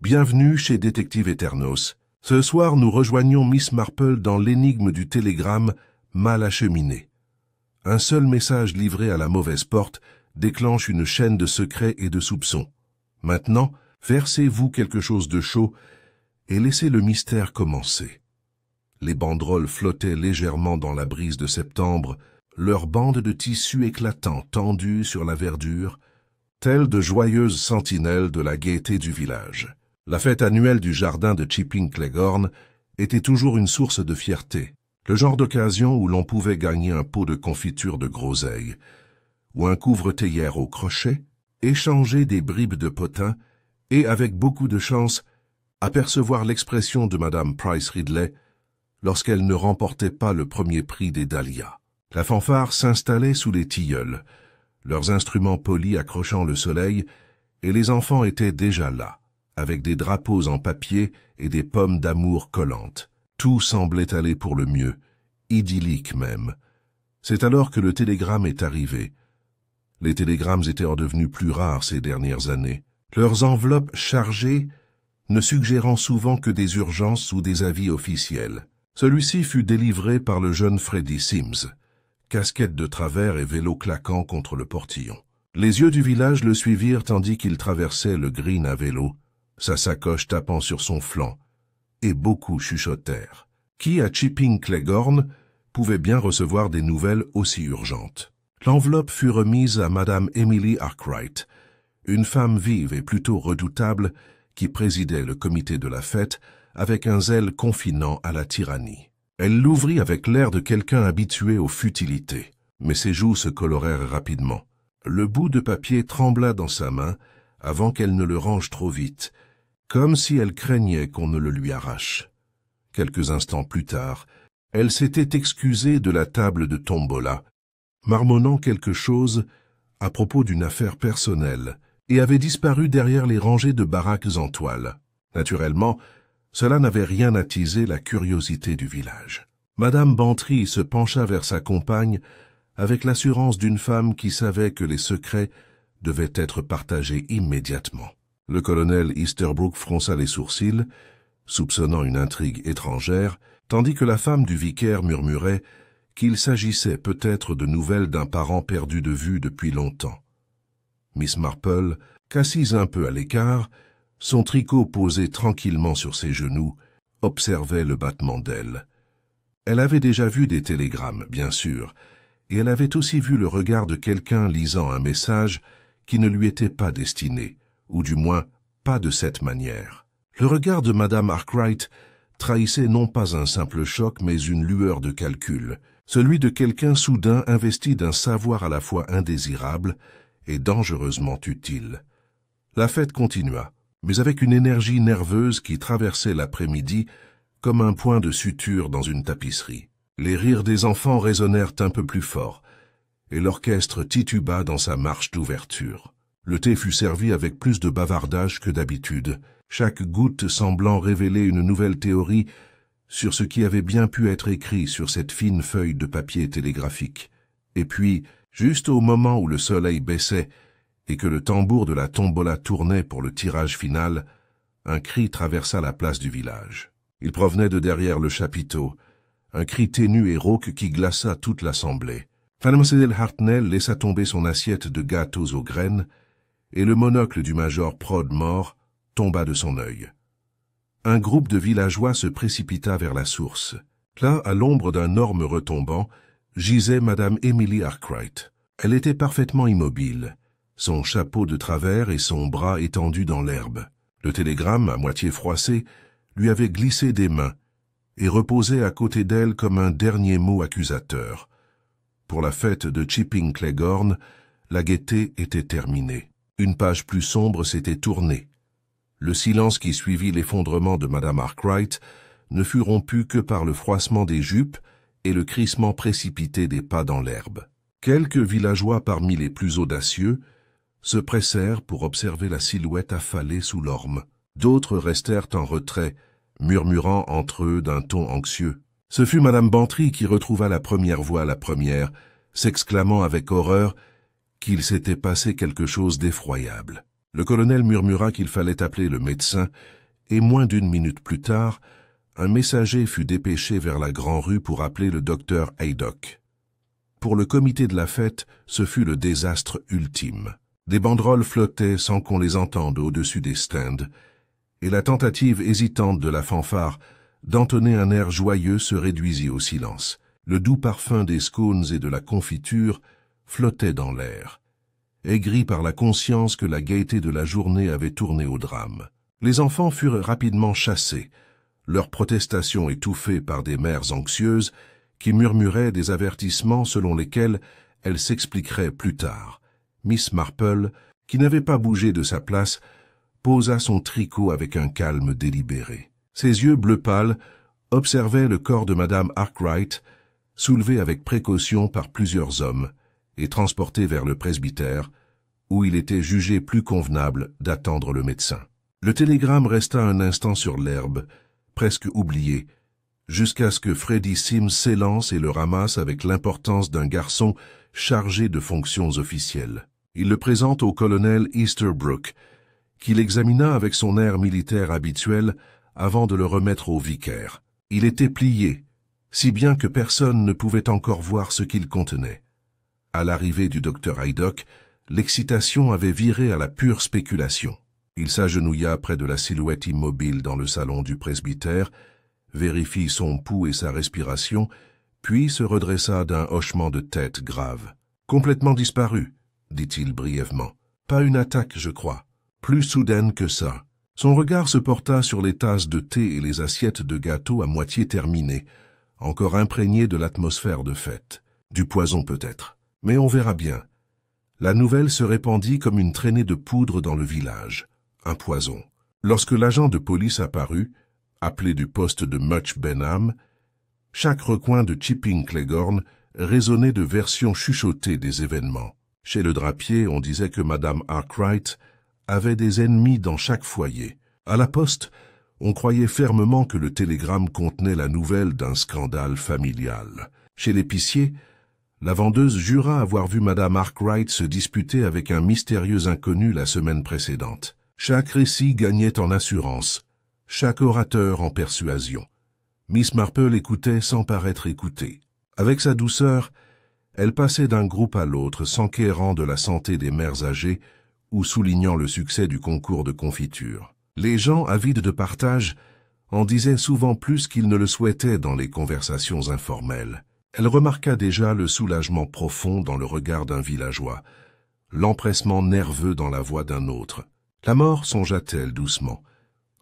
Bienvenue chez Détective Eternos. Ce soir, nous rejoignons Miss Marple dans l'énigme du télégramme mal acheminé. Un seul message livré à la mauvaise porte déclenche une chaîne de secrets et de soupçons. Maintenant, versez-vous quelque chose de chaud et laissez le mystère commencer. Les banderoles flottaient légèrement dans la brise de septembre, leurs bandes de tissu éclatants tendues sur la verdure, telles de joyeuses sentinelles de la gaieté du village. La fête annuelle du jardin de Chipping Cleghorn était toujours une source de fierté, le genre d'occasion où l'on pouvait gagner un pot de confiture de groseille, ou un couvre-théière au crochet, échanger des bribes de potin et, avec beaucoup de chance, apercevoir l'expression de Madame Price Ridley lorsqu'elle ne remportait pas le premier prix des dahlias. La fanfare s'installait sous les tilleuls, leurs instruments polis accrochant le soleil, et les enfants étaient déjà là, avec des drapeaux en papier et des pommes d'amour collantes. Tout semblait aller pour le mieux, idyllique même. C'est alors que le télégramme est arrivé. Les télégrammes étaient devenus plus rares ces dernières années, leurs enveloppes chargées ne suggérant souvent que des urgences ou des avis officiels. Celui-ci fut délivré par le jeune Freddy Sims, casquette de travers et vélo claquant contre le portillon. Les yeux du village le suivirent tandis qu'il traversait le green à vélo, sa sacoche tapant sur son flanc, et beaucoup chuchotèrent. Qui, à Chipping Cleghorn, pouvait bien recevoir des nouvelles aussi urgentes? L'enveloppe fut remise à Madame Emily Arkwright, une femme vive et plutôt redoutable qui présidait le comité de la fête avec un zèle confinant à la tyrannie. Elle l'ouvrit avec l'air de quelqu'un habitué aux futilités, mais ses joues se colorèrent rapidement. Le bout de papier trembla dans sa main avant qu'elle ne le range trop vite, comme si elle craignait qu'on ne le lui arrache. Quelques instants plus tard, elle s'était excusée de la table de tombola, marmonnant quelque chose à propos d'une affaire personnelle, et avait disparu derrière les rangées de baraques en toile. Naturellement, cela n'avait rien attisé la curiosité du village. Madame Bantry se pencha vers sa compagne avec l'assurance d'une femme qui savait que les secrets devaient être partagés immédiatement. Le colonel Easterbrook fronça les sourcils, soupçonnant une intrigue étrangère, tandis que la femme du vicaire murmurait qu'il s'agissait peut-être de nouvelles d'un parent perdu de vue depuis longtemps. Miss Marple, qu'assise un peu à l'écart, son tricot posé tranquillement sur ses genoux, observait le battement d'ailes. Elle avait déjà vu des télégrammes, bien sûr, et elle avait aussi vu le regard de quelqu'un lisant un message qui ne lui était pas destiné, ou du moins pas de cette manière. Le regard de Madame Arkwright trahissait non pas un simple choc, mais une lueur de calcul, celui de quelqu'un soudain investi d'un savoir à la fois indésirable et dangereusement utile. La fête continua, mais avec une énergie nerveuse qui traversait l'après-midi comme un point de suture dans une tapisserie. Les rires des enfants résonnèrent un peu plus fort, et l'orchestre tituba dans sa marche d'ouverture. Le thé fut servi avec plus de bavardage que d'habitude, chaque goutte semblant révéler une nouvelle théorie sur ce qui avait bien pu être écrit sur cette fine feuille de papier télégraphique. Et puis, juste au moment où le soleil baissait et que le tambour de la tombola tournait pour le tirage final, un cri traversa la place du village. Il provenait de derrière le chapiteau, un cri ténu et rauque qui glaça toute l'assemblée. Mademoiselle Hartnell laissa tomber son assiette de gâteaux aux graines, et le monocle du major Prodmore tomba de son œil. Un groupe de villageois se précipita vers la source. Là, à l'ombre d'un orme retombant, gisait Madame Emily Arkwright. Elle était parfaitement immobile, son chapeau de travers et son bras étendu dans l'herbe. Le télégramme, à moitié froissé, lui avait glissé des mains et reposait à côté d'elle comme un dernier mot accusateur. Pour la fête de Chipping Cleghorn, la gaieté était terminée. Une page plus sombre s'était tournée. Le silence qui suivit l'effondrement de Madame Arkwright ne fut rompu que par le froissement des jupes et le crissement précipité des pas dans l'herbe. Quelques villageois parmi les plus audacieux se pressèrent pour observer la silhouette affalée sous l'orme. D'autres restèrent en retrait, murmurant entre eux d'un ton anxieux. Ce fut Madame Bantry qui retrouva la première voix la première, s'exclamant avec horreur qu'il s'était passé quelque chose d'effroyable. Le colonel murmura qu'il fallait appeler le médecin, et moins d'une minute plus tard, un messager fut dépêché vers la Grand-Rue pour appeler le docteur Haydock. Pour le comité de la fête, ce fut le désastre ultime. Des banderoles flottaient sans qu'on les entende au-dessus des stands, et la tentative hésitante de la fanfare d'entonner un air joyeux se réduisit au silence. Le doux parfum des scones et de la confiture flottait dans l'air, aigri par la conscience que la gaieté de la journée avait tourné au drame. Les enfants furent rapidement chassés, leurs protestations étouffées par des mères anxieuses qui murmuraient des avertissements selon lesquels elles s'expliqueraient plus tard. Miss Marple, qui n'avait pas bougé de sa place, posa son tricot avec un calme délibéré. Ses yeux bleu pâle observaient le corps de Madame Arkwright, soulevé avec précaution par plusieurs hommes et transporté vers le presbytère, où il était jugé plus convenable d'attendre le médecin. Le télégramme resta un instant sur l'herbe, presque oublié, jusqu'à ce que Freddie Sims s'élance et le ramasse avec l'importance d'un garçon chargé de fonctions officielles. Il le présente au colonel Easterbrook, qui l'examina avec son air militaire habituel avant de le remettre au vicaire. Il était plié, si bien que personne ne pouvait encore voir ce qu'il contenait. À l'arrivée du docteur Haydock, l'excitation avait viré à la pure spéculation. Il s'agenouilla près de la silhouette immobile dans le salon du presbytère, vérifie son pouls et sa respiration, puis se redressa d'un hochement de tête grave. « Complètement disparu », dit-il brièvement. « Pas une attaque, je crois. Plus soudaine que ça. » Son regard se porta sur les tasses de thé et les assiettes de gâteaux à moitié terminées, encore imprégnées de l'atmosphère de fête. Du poison peut-être. Mais on verra bien. La nouvelle se répandit comme une traînée de poudre dans le village. Un poison. Lorsque l'agent de police apparut, appelé du poste de Much Benham, chaque recoin de Chipping Cleghorn résonnait de versions chuchotées des événements. Chez le drapier, on disait que Madame Arkwright avait des ennemis dans chaque foyer. À la poste, on croyait fermement que le télégramme contenait la nouvelle d'un scandale familial. Chez l'épicier, la vendeuse jura avoir vu Madame Arkwright se disputer avec un mystérieux inconnu la semaine précédente. Chaque récit gagnait en assurance, chaque orateur en persuasion. Miss Marple écoutait sans paraître écoutée. Avec sa douceur, elle passait d'un groupe à l'autre, s'enquérant de la santé des mères âgées ou soulignant le succès du concours de confiture. Les gens, avides de partage, en disaient souvent plus qu'ils ne le souhaitaient dans les conversations informelles. Elle remarqua déjà le soulagement profond dans le regard d'un villageois, l'empressement nerveux dans la voix d'un autre. La mort, songea-t-elle doucement,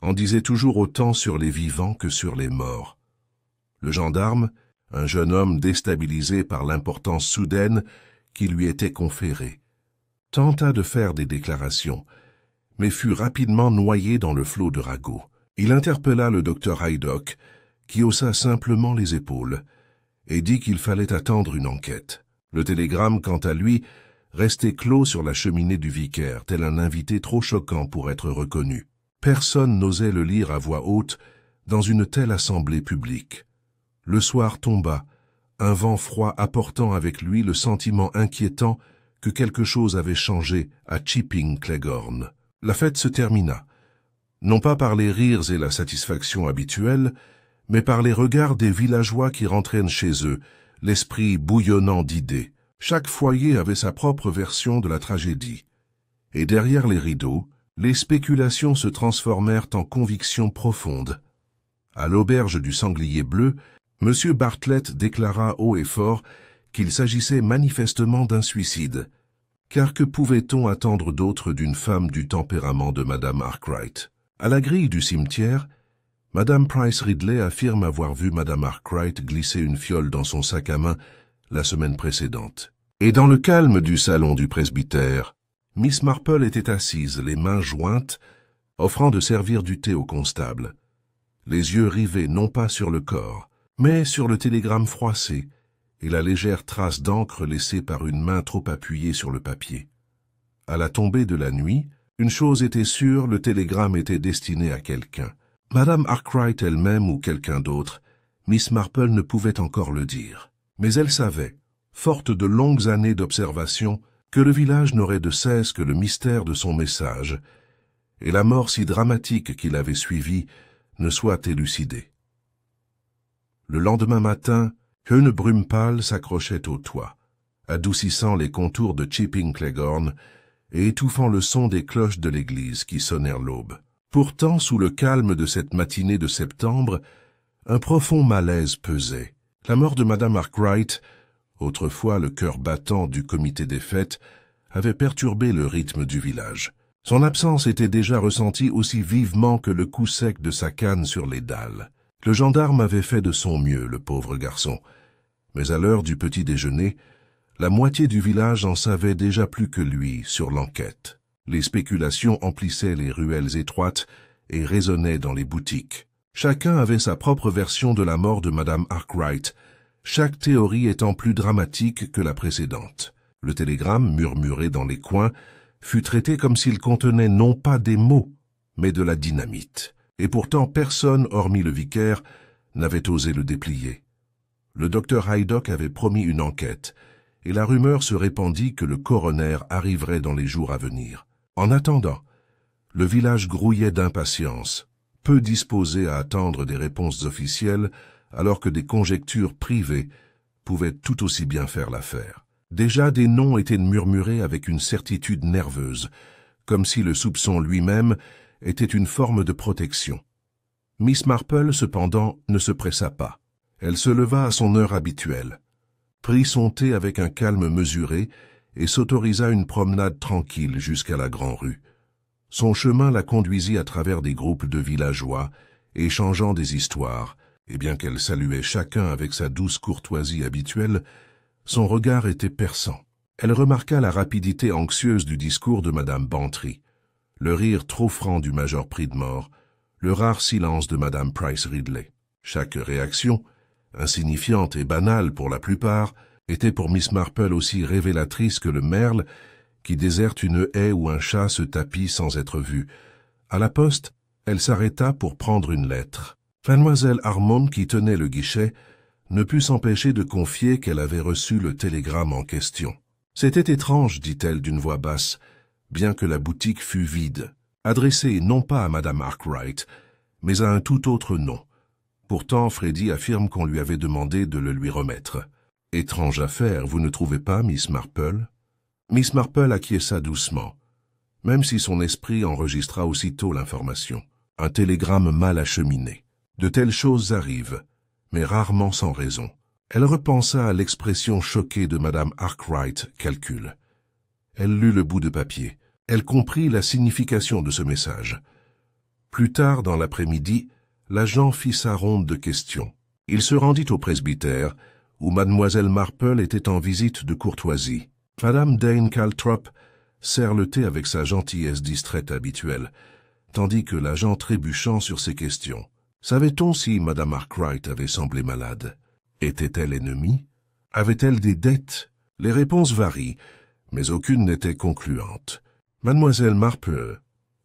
en disait toujours autant sur les vivants que sur les morts. Le gendarme, un jeune homme déstabilisé par l'importance soudaine qui lui était conférée, tenta de faire des déclarations, mais fut rapidement noyé dans le flot de ragots. Il interpella le docteur Haydock, qui haussa simplement les épaules, et dit qu'il fallait attendre une enquête. Le télégramme, quant à lui, restait clos sur la cheminée du vicaire, tel un invité trop choquant pour être reconnu. Personne n'osait le lire à voix haute dans une telle assemblée publique. Le soir tomba, un vent froid apportant avec lui le sentiment inquiétant que quelque chose avait changé à Chipping Cleghorn. La fête se termina, non pas par les rires et la satisfaction habituelle, mais par les regards des villageois qui rentraient chez eux, l'esprit bouillonnant d'idées. Chaque foyer avait sa propre version de la tragédie. Et derrière les rideaux, les spéculations se transformèrent en convictions profondes. À l'auberge du Sanglier Bleu, M. Bartlett déclara haut et fort qu'il s'agissait manifestement d'un suicide, car que pouvait-on attendre d'autre d'une femme du tempérament de Madame Arkwright? À la grille du cimetière, Madame Price Ridley affirme avoir vu Madame Arkwright glisser une fiole dans son sac à main la semaine précédente. Et dans le calme du salon du presbytère, Miss Marple était assise, les mains jointes, offrant de servir du thé au constable, les yeux rivés non pas sur le corps, mais sur le télégramme froissé et la légère trace d'encre laissée par une main trop appuyée sur le papier. À la tombée de la nuit, une chose était sûre, le télégramme était destiné à quelqu'un. Madame Arkwright elle-même ou quelqu'un d'autre, Miss Marple ne pouvait encore le dire. Mais elle savait, forte de longues années d'observation, que le village n'aurait de cesse que le mystère de son message, et la mort si dramatique qui l'avait suivi ne soit élucidée. Le lendemain matin, une brume pâle s'accrochait au toit, adoucissant les contours de Chipping Cleghorn et étouffant le son des cloches de l'église qui sonnèrent l'aube. Pourtant, sous le calme de cette matinée de septembre, un profond malaise pesait. La mort de Madame Arkwright, autrefois le cœur battant du comité des fêtes, avait perturbé le rythme du village. Son absence était déjà ressentie aussi vivement que le coup sec de sa canne sur les dalles. Le gendarme avait fait de son mieux, le pauvre garçon. Mais à l'heure du petit déjeuner, la moitié du village en savait déjà plus que lui sur l'enquête. Les spéculations emplissaient les ruelles étroites et résonnaient dans les boutiques. Chacun avait sa propre version de la mort de Madame Arkwright, chaque théorie étant plus dramatique que la précédente. Le télégramme, murmuré dans les coins, fut traité comme s'il contenait non pas des mots, mais de la dynamite. Et pourtant personne, hormis le vicaire, n'avait osé le déplier. Le docteur Haydock avait promis une enquête, et la rumeur se répandit que le coroner arriverait dans les jours à venir. En attendant, le village grouillait d'impatience, peu disposé à attendre des réponses officielles, alors que des conjectures privées pouvaient tout aussi bien faire l'affaire. Déjà des noms étaient murmurés avec une certitude nerveuse, comme si le soupçon lui-même était une forme de protection. Miss Marple, cependant, ne se pressa pas. Elle se leva à son heure habituelle, prit son thé avec un calme mesuré et s'autorisa une promenade tranquille jusqu'à la Grand-Rue. Son chemin la conduisit à travers des groupes de villageois, échangeant des histoires, et bien qu'elle saluait chacun avec sa douce courtoisie habituelle, son regard était perçant. Elle remarqua la rapidité anxieuse du discours de Madame Bantry, le rire trop franc du major Pridmore, le rare silence de Madame Price Ridley. Chaque réaction, insignifiante et banale pour la plupart, était pour Miss Marple aussi révélatrice que le merle qui déserte une haie où un chat se tapit sans être vu. À la poste, elle s'arrêta pour prendre une lettre. Mademoiselle Harmon, qui tenait le guichet, ne put s'empêcher de confier qu'elle avait reçu le télégramme en question. « C'était étrange, dit-elle d'une voix basse, bien que la boutique fût vide, adressée non pas à Madame Arkwright, mais à un tout autre nom. Pourtant, Freddy affirme qu'on lui avait demandé de le lui remettre. Étrange affaire, vous ne trouvez pas, Miss Marple ?» Miss Marple acquiesça doucement, même si son esprit enregistra aussitôt l'information. Un télégramme mal acheminé. De telles choses arrivent, mais rarement sans raison. Elle repensa à l'expression choquée de Madame Arkwright, calcul. Elle lut le bout de papier. Elle comprit la signification de ce message. Plus tard dans l'après-midi, l'agent fit sa ronde de questions. Il se rendit au presbytère, où Mademoiselle Marple était en visite de courtoisie. Madame Dane Caltrop sert le thé avec sa gentillesse distraite habituelle, tandis que l'agent trébuchant sur ses questions. Savait-on si Madame Arkwright avait semblé malade? Était-elle ennemie? Avait-elle des dettes? Les réponses varient, mais aucune n'était concluante. Mademoiselle Marple,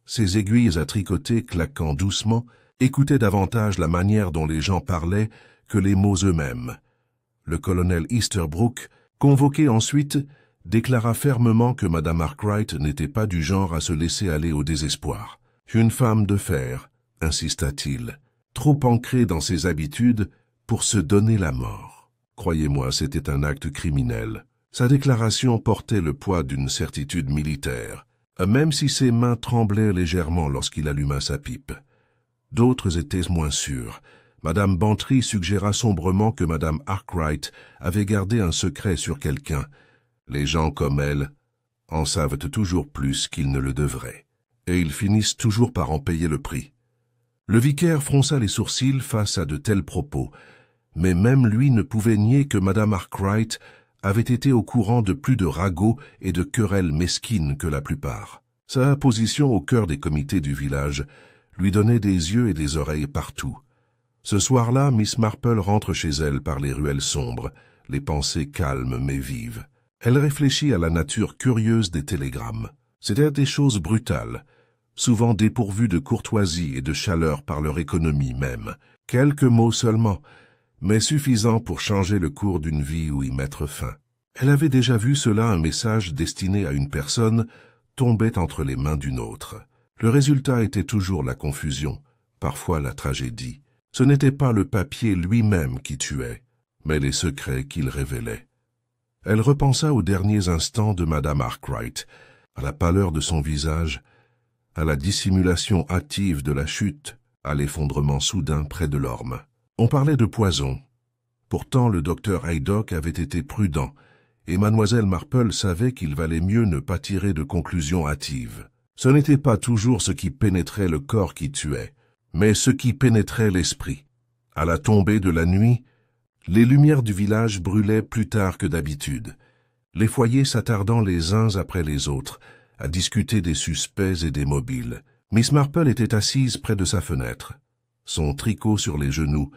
ses aiguilles à tricoter claquant doucement, écoutait davantage la manière dont les gens parlaient que les mots eux-mêmes. Le colonel Easterbrook, convoqué ensuite, déclara fermement que Madame Arkwright n'était pas du genre à se laisser aller au désespoir. Une femme de fer, insista-t-il, trop ancrée dans ses habitudes pour se donner la mort. Croyez-moi, c'était un acte criminel. Sa déclaration portait le poids d'une certitude militaire, même si ses mains tremblaient légèrement lorsqu'il alluma sa pipe. D'autres étaient moins sûrs. Madame Bantry suggéra sombrement que Madame Arkwright avait gardé un secret sur quelqu'un. Les gens comme elle en savent toujours plus qu'ils ne le devraient, et ils finissent toujours par en payer le prix. Le vicaire fronça les sourcils face à de tels propos, mais même lui ne pouvait nier que Madame Arkwright avait été au courant de plus de ragots et de querelles mesquines que la plupart. Sa position au cœur des comités du village lui donnait des yeux et des oreilles partout. Ce soir-là, Miss Marple rentre chez elle par les ruelles sombres, les pensées calmes mais vives. Elle réfléchit à la nature curieuse des télégrammes. C'étaient des choses brutales, souvent dépourvues de courtoisie et de chaleur par leur économie même. Quelques mots seulement, mais suffisants pour changer le cours d'une vie ou y mettre fin. Elle avait déjà vu cela, un message destiné à une personne tombait entre les mains d'une autre. Le résultat était toujours la confusion, parfois la tragédie. Ce n'était pas le papier lui-même qui tuait, mais les secrets qu'il révélait. Elle repensa aux derniers instants de Madame Arkwright, à la pâleur de son visage, à la dissimulation hâtive de la chute, à l'effondrement soudain près de l'orme. On parlait de poison. Pourtant, le docteur Haydock avait été prudent, et mademoiselle Marple savait qu'il valait mieux ne pas tirer de conclusions hâtives. Ce n'était pas toujours ce qui pénétrait le corps qui tuait, mais ce qui pénétrait l'esprit. À la tombée de la nuit, les lumières du village brûlaient plus tard que d'habitude, les foyers s'attardant les uns après les autres, à discuter des suspects et des mobiles. Miss Marple était assise près de sa fenêtre, son tricot sur les genoux,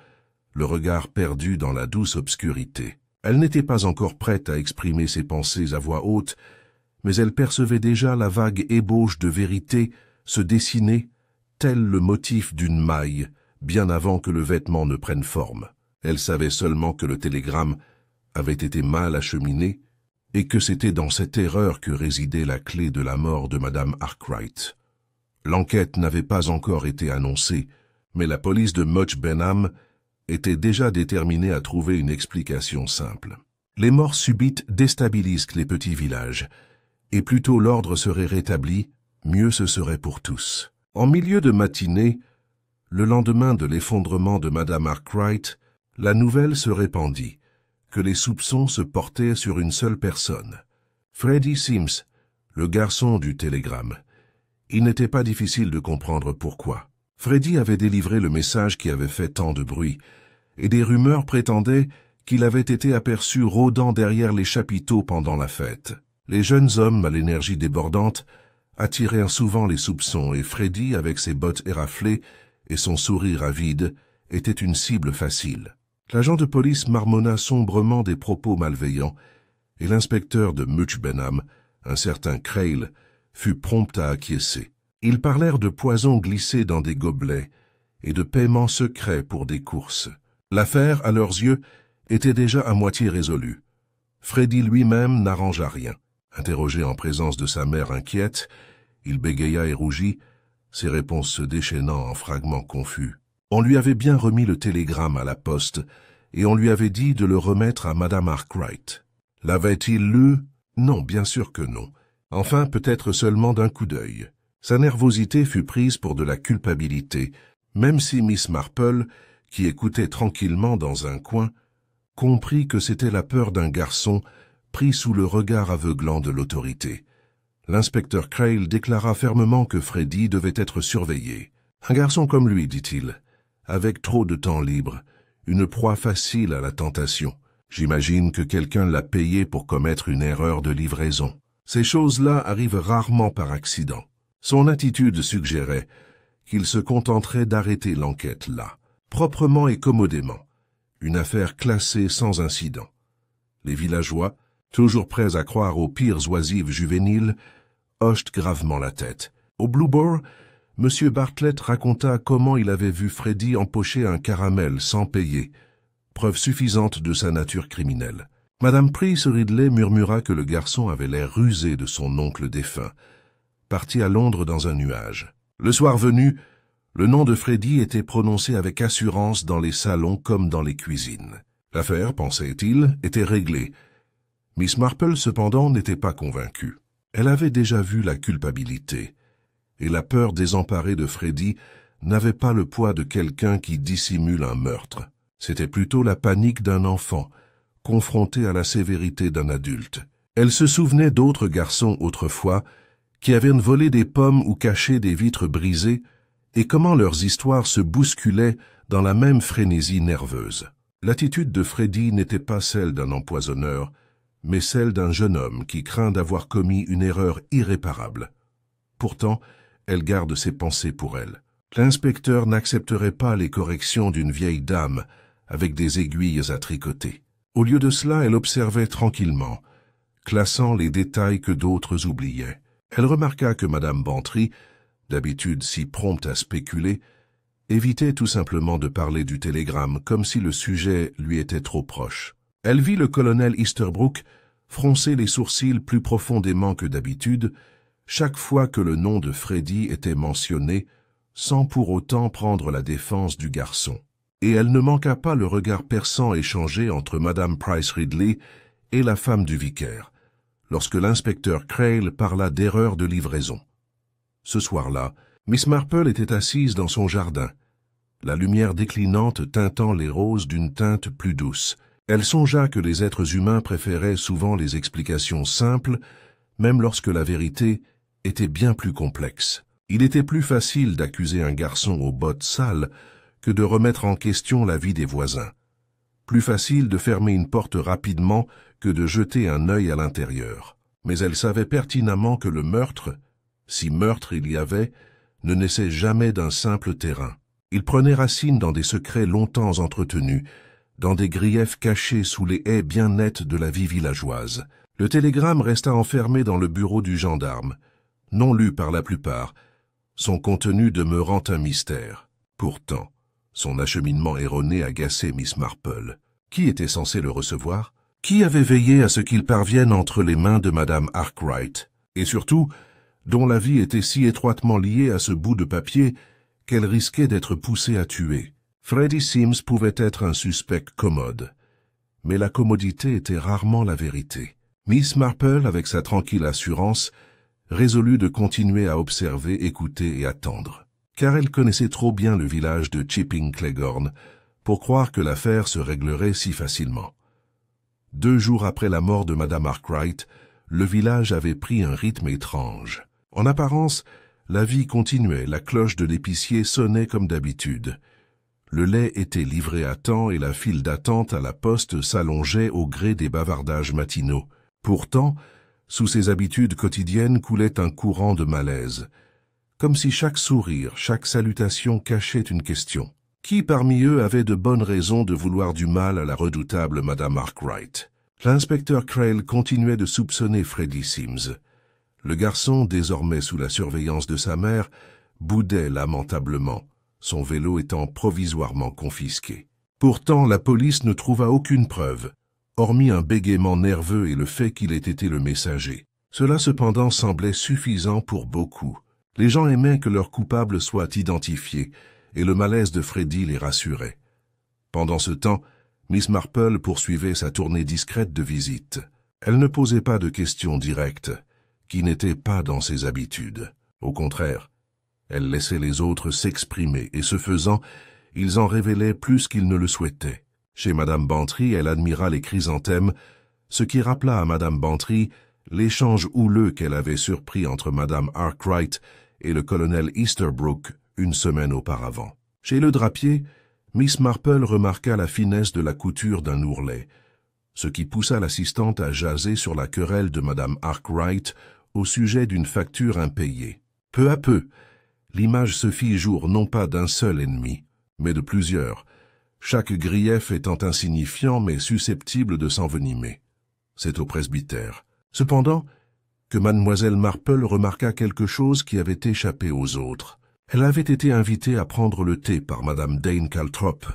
le regard perdu dans la douce obscurité. Elle n'était pas encore prête à exprimer ses pensées à voix haute, mais elle percevait déjà la vague ébauche de vérité se dessiner, tel le motif d'une maille, bien avant que le vêtement ne prenne forme. Elle savait seulement que le télégramme avait été mal acheminé et que c'était dans cette erreur que résidait la clé de la mort de Madame Arkwright. L'enquête n'avait pas encore été annoncée, mais la police de Much Benham était déjà déterminée à trouver une explication simple. Les morts subites déstabilisent les petits villages, et plus tôt l'ordre serait rétabli, mieux ce serait pour tous. En milieu de matinée, le lendemain de l'effondrement de Madame Arkwright, la nouvelle se répandit, que les soupçons se portaient sur une seule personne, Freddie Sims, le garçon du télégramme. Il n'était pas difficile de comprendre pourquoi. Freddie avait délivré le message qui avait fait tant de bruit, et des rumeurs prétendaient qu'il avait été aperçu rôdant derrière les chapiteaux pendant la fête. Les jeunes hommes à l'énergie débordante attirèrent souvent les soupçons, et Freddie, avec ses bottes éraflées et son sourire avide, était une cible facile. L'agent de police marmonna sombrement des propos malveillants, et l'inspecteur de Much Benham, un certain Crail, fut prompt à acquiescer. Ils parlèrent de poisons glissés dans des gobelets et de paiements secrets pour des courses. L'affaire, à leurs yeux, était déjà à moitié résolue. Freddie lui-même n'arrangea rien. Interrogé en présence de sa mère inquiète, il bégaya et rougit, ses réponses se déchaînant en fragments confus. On lui avait bien remis le télégramme à la poste, et on lui avait dit de le remettre à Madame Arkwright. L'avait-il lu? Non, bien sûr que non. Enfin, peut-être seulement d'un coup d'œil. Sa nervosité fut prise pour de la culpabilité, même si Miss Marple, qui écoutait tranquillement dans un coin, comprit que c'était la peur d'un garçon pris sous le regard aveuglant de l'autorité. L'inspecteur Crail déclara fermement que Freddie devait être surveillé. Un garçon comme lui, dit-il, avec trop de temps libre, une proie facile à la tentation. J'imagine que quelqu'un l'a payé pour commettre une erreur de livraison. Ces choses-là arrivent rarement par accident. Son attitude suggérait qu'il se contenterait d'arrêter l'enquête là, proprement et commodément, une affaire classée sans incident. Les villageois, toujours prêts à croire aux pires oisives juvéniles, hochent gravement la tête. Au Blueborough, M. Bartlett raconta comment il avait vu Freddie empocher un caramel sans payer, preuve suffisante de sa nature criminelle. Madame Price Ridley murmura que le garçon avait l'air rusé de son oncle défunt, parti à Londres dans un nuage. Le soir venu, le nom de Freddie était prononcé avec assurance dans les salons comme dans les cuisines. L'affaire, pensait-il, était réglée. Miss Marple, cependant, n'était pas convaincue. Elle avait déjà vu la culpabilité, et la peur désemparée de Freddie n'avait pas le poids de quelqu'un qui dissimule un meurtre. C'était plutôt la panique d'un enfant, confronté à la sévérité d'un adulte. Elle se souvenait d'autres garçons autrefois qui avaient volé des pommes ou caché des vitres brisées, et comment leurs histoires se bousculaient dans la même frénésie nerveuse. L'attitude de Freddie n'était pas celle d'un empoisonneur, mais celle d'un jeune homme qui craint d'avoir commis une erreur irréparable. Pourtant, elle garde ses pensées pour elle. L'inspecteur n'accepterait pas les corrections d'une vieille dame avec des aiguilles à tricoter. Au lieu de cela, elle observait tranquillement, classant les détails que d'autres oubliaient. Elle remarqua que Madame Bantry, d'habitude si prompte à spéculer, évitait tout simplement de parler du télégramme comme si le sujet lui était trop proche. Elle vit le colonel Easterbrook fronçait les sourcils plus profondément que d'habitude chaque fois que le nom de Freddy était mentionné, sans pour autant prendre la défense du garçon. Et elle ne manqua pas le regard perçant échangé entre Madame Price Ridley et la femme du vicaire, lorsque l'inspecteur Crail parla d'erreur de livraison. Ce soir-là, Miss Marple était assise dans son jardin, la lumière déclinante teintant les roses d'une teinte plus douce. Elle songea que les êtres humains préféraient souvent les explications simples, même lorsque la vérité était bien plus complexe. Il était plus facile d'accuser un garçon aux bottes sales que de remettre en question la vie des voisins. Plus facile de fermer une porte rapidement que de jeter un œil à l'intérieur. Mais elle savait pertinemment que le meurtre, si meurtre il y avait, ne naissait jamais d'un simple terrain. Il prenait racine dans des secrets longtemps entretenus, dans des griefs cachés sous les haies bien nettes de la vie villageoise. Le télégramme resta enfermé dans le bureau du gendarme, non lu par la plupart, son contenu demeurant un mystère. Pourtant, son acheminement erroné agaçait Miss Marple. Qui était censé le recevoir? Qui avait veillé à ce qu'il parvienne entre les mains de Madame Arkwright? Et surtout, dont la vie était si étroitement liée à ce bout de papier qu'elle risquait d'être poussée à tuer. Freddy Sims pouvait être un suspect commode, mais la commodité était rarement la vérité. Miss Marple, avec sa tranquille assurance, résolut de continuer à observer, écouter et attendre, car elle connaissait trop bien le village de Chipping Cleghorn pour croire que l'affaire se réglerait si facilement. 2 jours après la mort de Madame Arkwright, le village avait pris un rythme étrange. En apparence, la vie continuait, la cloche de l'épicier sonnait comme d'habitude. Le lait était livré à temps et la file d'attente à la poste s'allongeait au gré des bavardages matinaux. Pourtant, sous ces habitudes quotidiennes coulait un courant de malaise, comme si chaque sourire, chaque salutation cachait une question. Qui parmi eux avait de bonnes raisons de vouloir du mal à la redoutable Madame Arkwright? L'inspecteur Crail continuait de soupçonner Freddy Sims. Le garçon, désormais sous la surveillance de sa mère, boudait lamentablement, son vélo étant provisoirement confisqué. Pourtant, la police ne trouva aucune preuve, hormis un bégaiement nerveux et le fait qu'il ait été le messager. Cela cependant semblait suffisant pour beaucoup. Les gens aimaient que leur coupable soit identifié, et le malaise de Freddy les rassurait. Pendant ce temps, Miss Marple poursuivait sa tournée discrète de visite. Elle ne posait pas de questions directes, qui n'étaient pas dans ses habitudes. Au contraire, elle laissait les autres s'exprimer, et ce faisant, ils en révélaient plus qu'ils ne le souhaitaient. Chez Madame Bantry, elle admira les chrysanthèmes, ce qui rappela à Madame Bantry l'échange houleux qu'elle avait surpris entre Madame Arkwright et le colonel Easterbrook 1 semaine auparavant. Chez le drapier, Miss Marple remarqua la finesse de la couture d'un ourlet, ce qui poussa l'assistante à jaser sur la querelle de Madame Arkwright au sujet d'une facture impayée. Peu à peu, l'image se fit jour non pas d'un seul ennemi, mais de plusieurs, chaque grief étant insignifiant mais susceptible de s'envenimer. C'est au presbytère. Cependant, que Mademoiselle Marple remarqua quelque chose qui avait échappé aux autres. Elle avait été invitée à prendre le thé par Madame Dane Caltrop,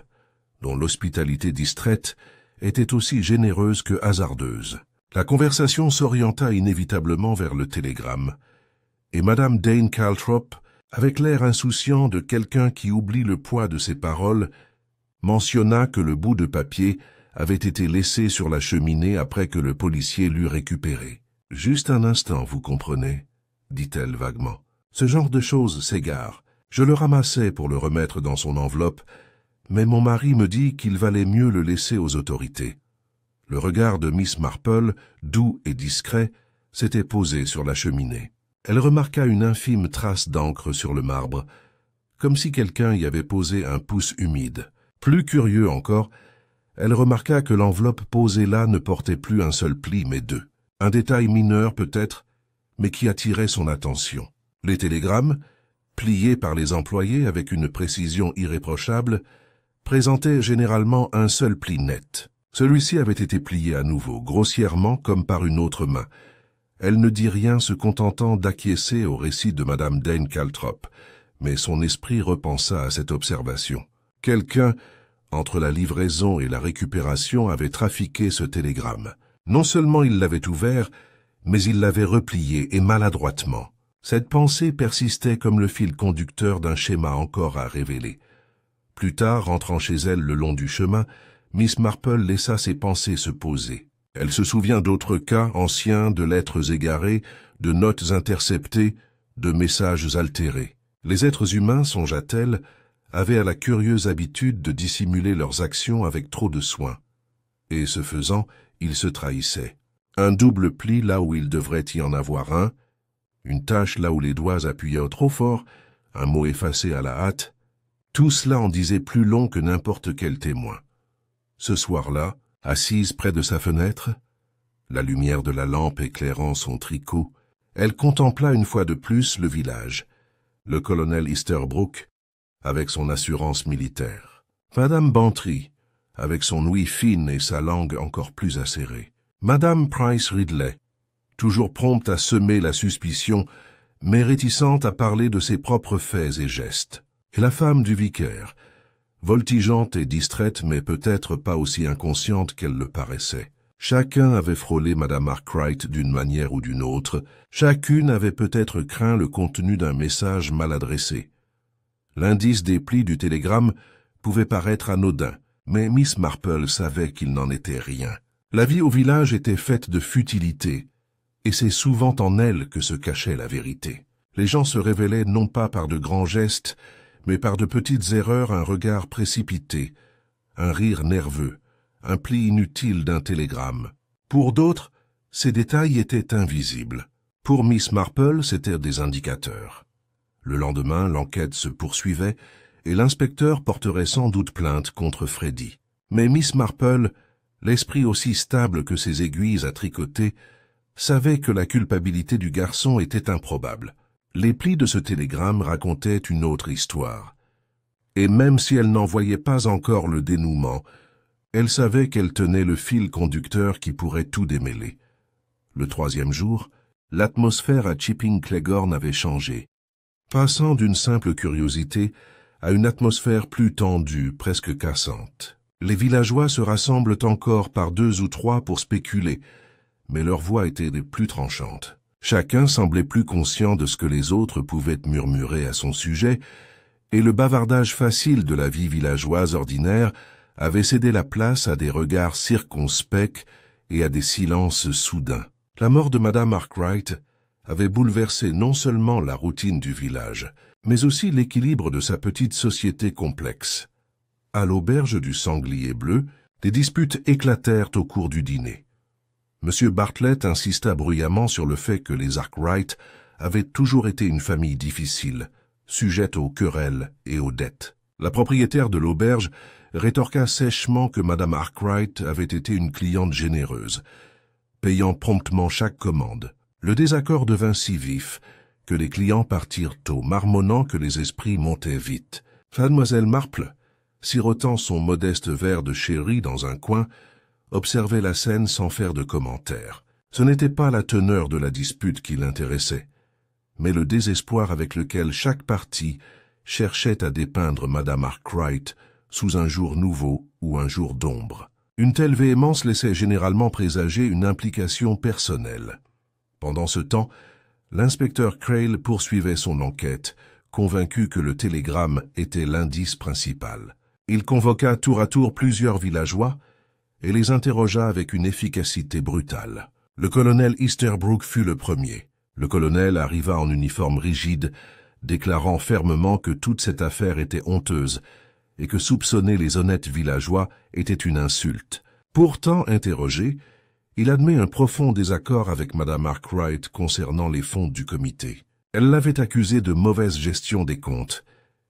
dont l'hospitalité distraite était aussi généreuse que hasardeuse. La conversation s'orienta inévitablement vers le télégramme, et Madame Dane Caltrop, avec l'air insouciant de quelqu'un qui oublie le poids de ses paroles, mentionna que le bout de papier avait été laissé sur la cheminée après que le policier l'eut récupéré. « Juste un instant, vous comprenez ?» dit-elle vaguement. « Ce genre de choses s'égare. Je le ramassais pour le remettre dans son enveloppe, mais mon mari me dit qu'il valait mieux le laisser aux autorités. » Le regard de Miss Marple, doux et discret, s'était posé sur la cheminée. Elle remarqua une infime trace d'encre sur le marbre, comme si quelqu'un y avait posé un pouce humide. Plus curieux encore, elle remarqua que l'enveloppe posée là ne portait plus un seul pli, mais 2. Un détail mineur peut-être, mais qui attirait son attention. Les télégrammes, pliés par les employés avec une précision irréprochable, présentaient généralement un seul pli net. Celui-ci avait été plié à nouveau, grossièrement comme par une autre main. Elle ne dit rien, se contentant d'acquiescer au récit de Madame Dane Caltrop, mais son esprit repensa à cette observation. Quelqu'un, entre la livraison et la récupération, avait trafiqué ce télégramme. Non seulement il l'avait ouvert, mais il l'avait replié et maladroitement. Cette pensée persistait comme le fil conducteur d'un schéma encore à révéler. Plus tard, rentrant chez elle le long du chemin, Miss Marple laissa ses pensées se poser. Elle se souvient d'autres cas anciens, de lettres égarées, de notes interceptées, de messages altérés. Les êtres humains, songea-t-elle, avaient la curieuse habitude de dissimuler leurs actions avec trop de soin. Et ce faisant, ils se trahissaient. Un double pli là où il devrait y en avoir un, une tache là où les doigts appuyaient trop fort, un mot effacé à la hâte, tout cela en disait plus long que n'importe quel témoin. Ce soir-là, assise près de sa fenêtre, la lumière de la lampe éclairant son tricot, elle contempla une fois de plus le village, le colonel Easterbrook, avec son assurance militaire, Madame Bantry, avec son ouïe fine et sa langue encore plus acérée, Madame Price Ridley, toujours prompte à semer la suspicion, mais réticente à parler de ses propres faits et gestes, et la femme du vicaire, voltigeante et distraite, mais peut-être pas aussi inconsciente qu'elle le paraissait. Chacun avait frôlé Madame Arkwright d'une manière ou d'une autre, chacune avait peut-être craint le contenu d'un message mal adressé. L'indice des plis du télégramme pouvait paraître anodin, mais Miss Marple savait qu'il n'en était rien. La vie au village était faite de futilités, et c'est souvent en elle que se cachait la vérité. Les gens se révélaient non pas par de grands gestes, mais par de petites erreurs, un regard précipité, un rire nerveux, un pli inutile d'un télégramme. Pour d'autres, ces détails étaient invisibles. Pour Miss Marple, c'étaient des indicateurs. Le lendemain, l'enquête se poursuivait, et l'inspecteur porterait sans doute plainte contre Freddy. Mais Miss Marple, l'esprit aussi stable que ses aiguilles à tricoter, savait que la culpabilité du garçon était improbable. Les plis de ce télégramme racontaient une autre histoire. Et même si elle n'en voyait pas encore le dénouement, elle savait qu'elle tenait le fil conducteur qui pourrait tout démêler. Le troisième jour, l'atmosphère à Chipping Cleghorn avait changé, passant d'une simple curiosité à une atmosphère plus tendue, presque cassante. Les villageois se rassemblent encore par 2 ou 3 pour spéculer, mais leurs voix étaient des plus tranchantes. Chacun semblait plus conscient de ce que les autres pouvaient murmurer à son sujet, et le bavardage facile de la vie villageoise ordinaire avait cédé la place à des regards circonspects et à des silences soudains. La mort de Madame Arkwright avait bouleversé non seulement la routine du village, mais aussi l'équilibre de sa petite société complexe. À l'auberge du Sanglier Bleu, des disputes éclatèrent au cours du dîner. M. Bartlett insista bruyamment sur le fait que les Arkwright avaient toujours été une famille difficile, sujette aux querelles et aux dettes. La propriétaire de l'auberge rétorqua sèchement que Madame Arkwright avait été une cliente généreuse, payant promptement chaque commande. Le désaccord devint si vif que les clients partirent tôt, marmonnant que les esprits montaient vite. Mademoiselle Marple, sirotant son modeste verre de sherry dans un coin, observait la scène sans faire de commentaires. Ce n'était pas la teneur de la dispute qui l'intéressait, mais le désespoir avec lequel chaque partie cherchait à dépeindre Madame Arkwright sous un jour nouveau ou un jour d'ombre. Une telle véhémence laissait généralement présager une implication personnelle. Pendant ce temps, l'inspecteur Crail poursuivait son enquête, convaincu que le télégramme était l'indice principal. Il convoqua tour à tour plusieurs villageois et les interrogea avec une efficacité brutale. Le colonel Easterbrook fut le premier. Le colonel arriva en uniforme rigide, déclarant fermement que toute cette affaire était honteuse et que soupçonner les honnêtes villageois était une insulte. Pourtant interrogé, il admet un profond désaccord avec Madame Arkwright concernant les fonds du comité. Elle l'avait accusé de mauvaise gestion des comptes,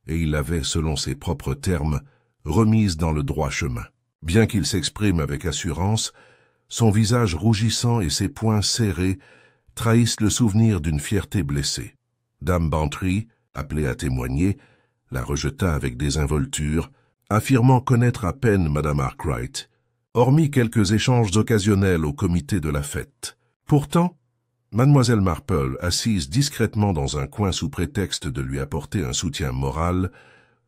et il l'avait, selon ses propres termes, remise dans le droit chemin. Bien qu'il s'exprime avec assurance, son visage rougissant et ses poings serrés trahissent le souvenir d'une fierté blessée. Dame Bantry, appelée à témoigner, la rejeta avec désinvolture, affirmant connaître à peine Madame Arkwright, hormis quelques échanges occasionnels au comité de la fête. Pourtant, Mademoiselle Marple, assise discrètement dans un coin sous prétexte de lui apporter un soutien moral,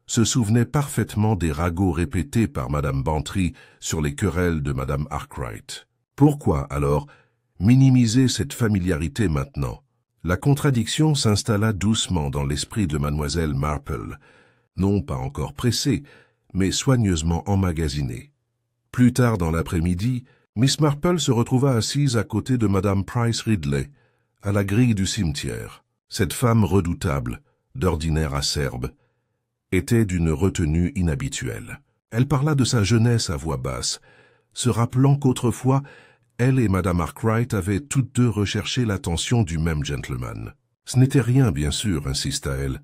se souvenait parfaitement des ragots répétés par Madame Bantry sur les querelles de Madame Arkwright. Pourquoi, alors, minimiser cette familiarité maintenant? La contradiction s'installa doucement dans l'esprit de mademoiselle Marple, non pas encore pressée, mais soigneusement emmagasinée. Plus tard dans l'après-midi, Miss Marple se retrouva assise à côté de madame Price Ridley, à la grille du cimetière. Cette femme redoutable, d'ordinaire acerbe, était d'une retenue inhabituelle. Elle parla de sa jeunesse à voix basse, se rappelant qu'autrefois, elle et madame Arkwright avaient toutes deux recherché l'attention du même gentleman. Ce n'était rien, bien sûr, insista-elle,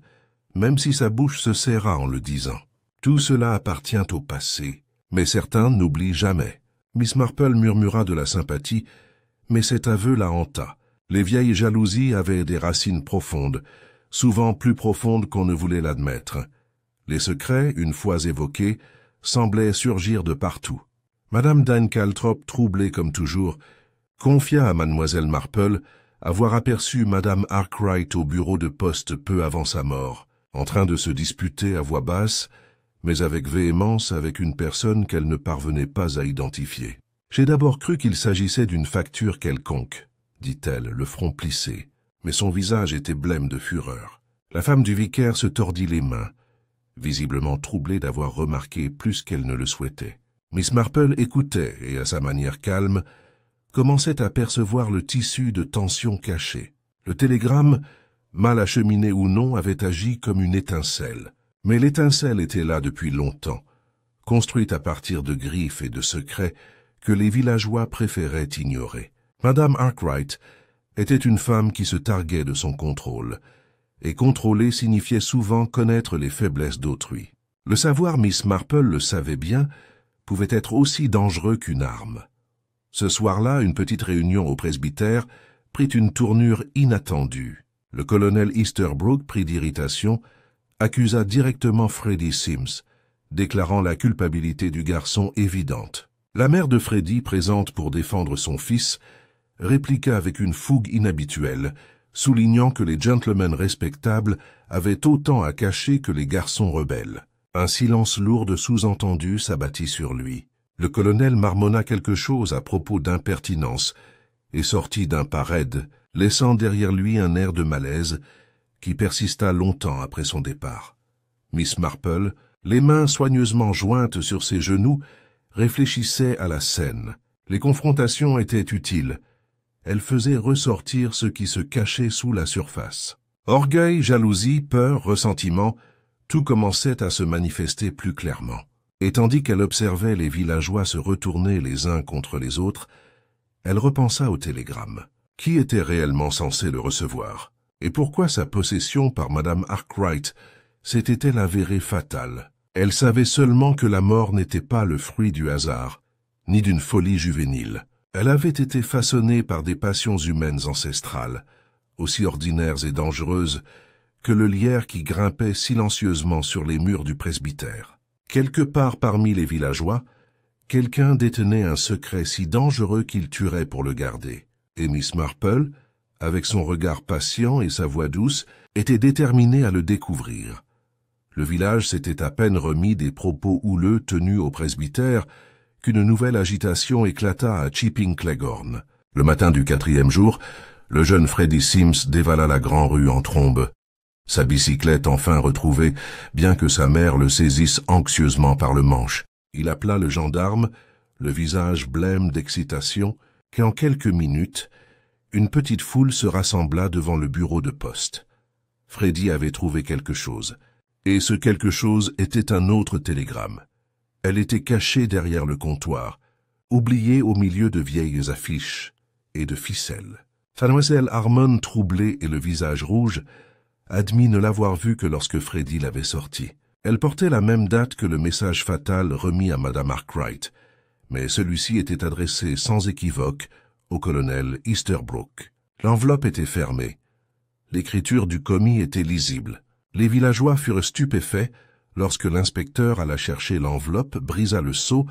même si sa bouche se serra en le disant. Tout cela appartient au passé, mais certains n'oublient jamais. Miss Marple murmura de la sympathie, mais cet aveu la hanta. Les vieilles jalousies avaient des racines profondes, souvent plus profondes qu'on ne voulait l'admettre. Les secrets, une fois évoqués, semblaient surgir de partout. Madame d'Anne Caltrop, troublée comme toujours, confia à mademoiselle Marple avoir aperçu madame Arkwright au bureau de poste peu avant sa mort, en train de se disputer à voix basse, mais avec véhémence avec une personne qu'elle ne parvenait pas à identifier. « J'ai d'abord cru qu'il s'agissait d'une facture quelconque, » dit-elle, le front plissé, mais son visage était blême de fureur. La femme du vicaire se tordit les mains, visiblement troublée d'avoir remarqué plus qu'elle ne le souhaitait. Miss Marple écoutait et, à sa manière calme, commençait à percevoir le tissu de tension cachée. Le télégramme, mal acheminé ou non, avait agi comme une étincelle. Mais l'étincelle était là depuis longtemps, construite à partir de griffes et de secrets que les villageois préféraient ignorer. Madame Arkwright était une femme qui se targuait de son contrôle, et contrôler signifiait souvent connaître les faiblesses d'autrui. Le savoir, Miss Marple le savait bien, pouvait être aussi dangereux qu'une arme. Ce soir-là, une petite réunion au presbytère prit une tournure inattendue. Le colonel Easterbrook, pris d'irritation, accusa directement Freddie Sims, déclarant la culpabilité du garçon évidente. La mère de Freddie, présente pour défendre son fils, répliqua avec une fougue inhabituelle, soulignant que les gentlemen respectables avaient autant à cacher que les garçons rebelles. Un silence lourd de sous-entendus s'abattit sur lui. Le colonel marmonna quelque chose à propos d'impertinence et sortit d'un pas raide, laissant derrière lui un air de malaise qui persista longtemps après son départ. Miss Marple, les mains soigneusement jointes sur ses genoux, réfléchissait à la scène. Les confrontations étaient utiles. Elles faisaient ressortir ce qui se cachait sous la surface. Orgueil, jalousie, peur, ressentiment, tout commençait à se manifester plus clairement. Et tandis qu'elle observait les villageois se retourner les uns contre les autres, elle repensa au télégramme. Qui était réellement censé le recevoir? Et pourquoi sa possession par madame Arkwright s'était-elle avérée fatale? Elle savait seulement que la mort n'était pas le fruit du hasard, ni d'une folie juvénile. Elle avait été façonnée par des passions humaines ancestrales, aussi ordinaires et dangereuses que le lierre qui grimpait silencieusement sur les murs du presbytère. Quelque part parmi les villageois, quelqu'un détenait un secret si dangereux qu'il tuerait pour le garder. Et Miss Marple, avec son regard patient et sa voix douce, était déterminée à le découvrir. Le village s'était à peine remis des propos houleux tenus au presbytère qu'une nouvelle agitation éclata à Chipping Cleghorn. Le matin du 4e jour, le jeune Freddie Sims dévala la grande rue en trombe. Sa bicyclette enfin retrouvée, bien que sa mère le saisisse anxieusement par le manche. Il appela le gendarme, le visage blême d'excitation, et en quelques minutes, une petite foule se rassembla devant le bureau de poste. Freddie avait trouvé quelque chose, et ce quelque chose était un autre télégramme. Elle était cachée derrière le comptoir, oubliée au milieu de vieilles affiches et de ficelles. Mademoiselle Harmon, troublée et le visage rouge, admit ne l'avoir vue que lorsque Freddie l'avait sortie. Elle portait la même date que le message fatal remis à madame Arkwright, mais celui-ci était adressé sans équivoque au colonel Easterbrook. L'enveloppe était fermée. L'écriture du commis était lisible. Les villageois furent stupéfaits lorsque l'inspecteur alla chercher l'enveloppe, brisa le sceau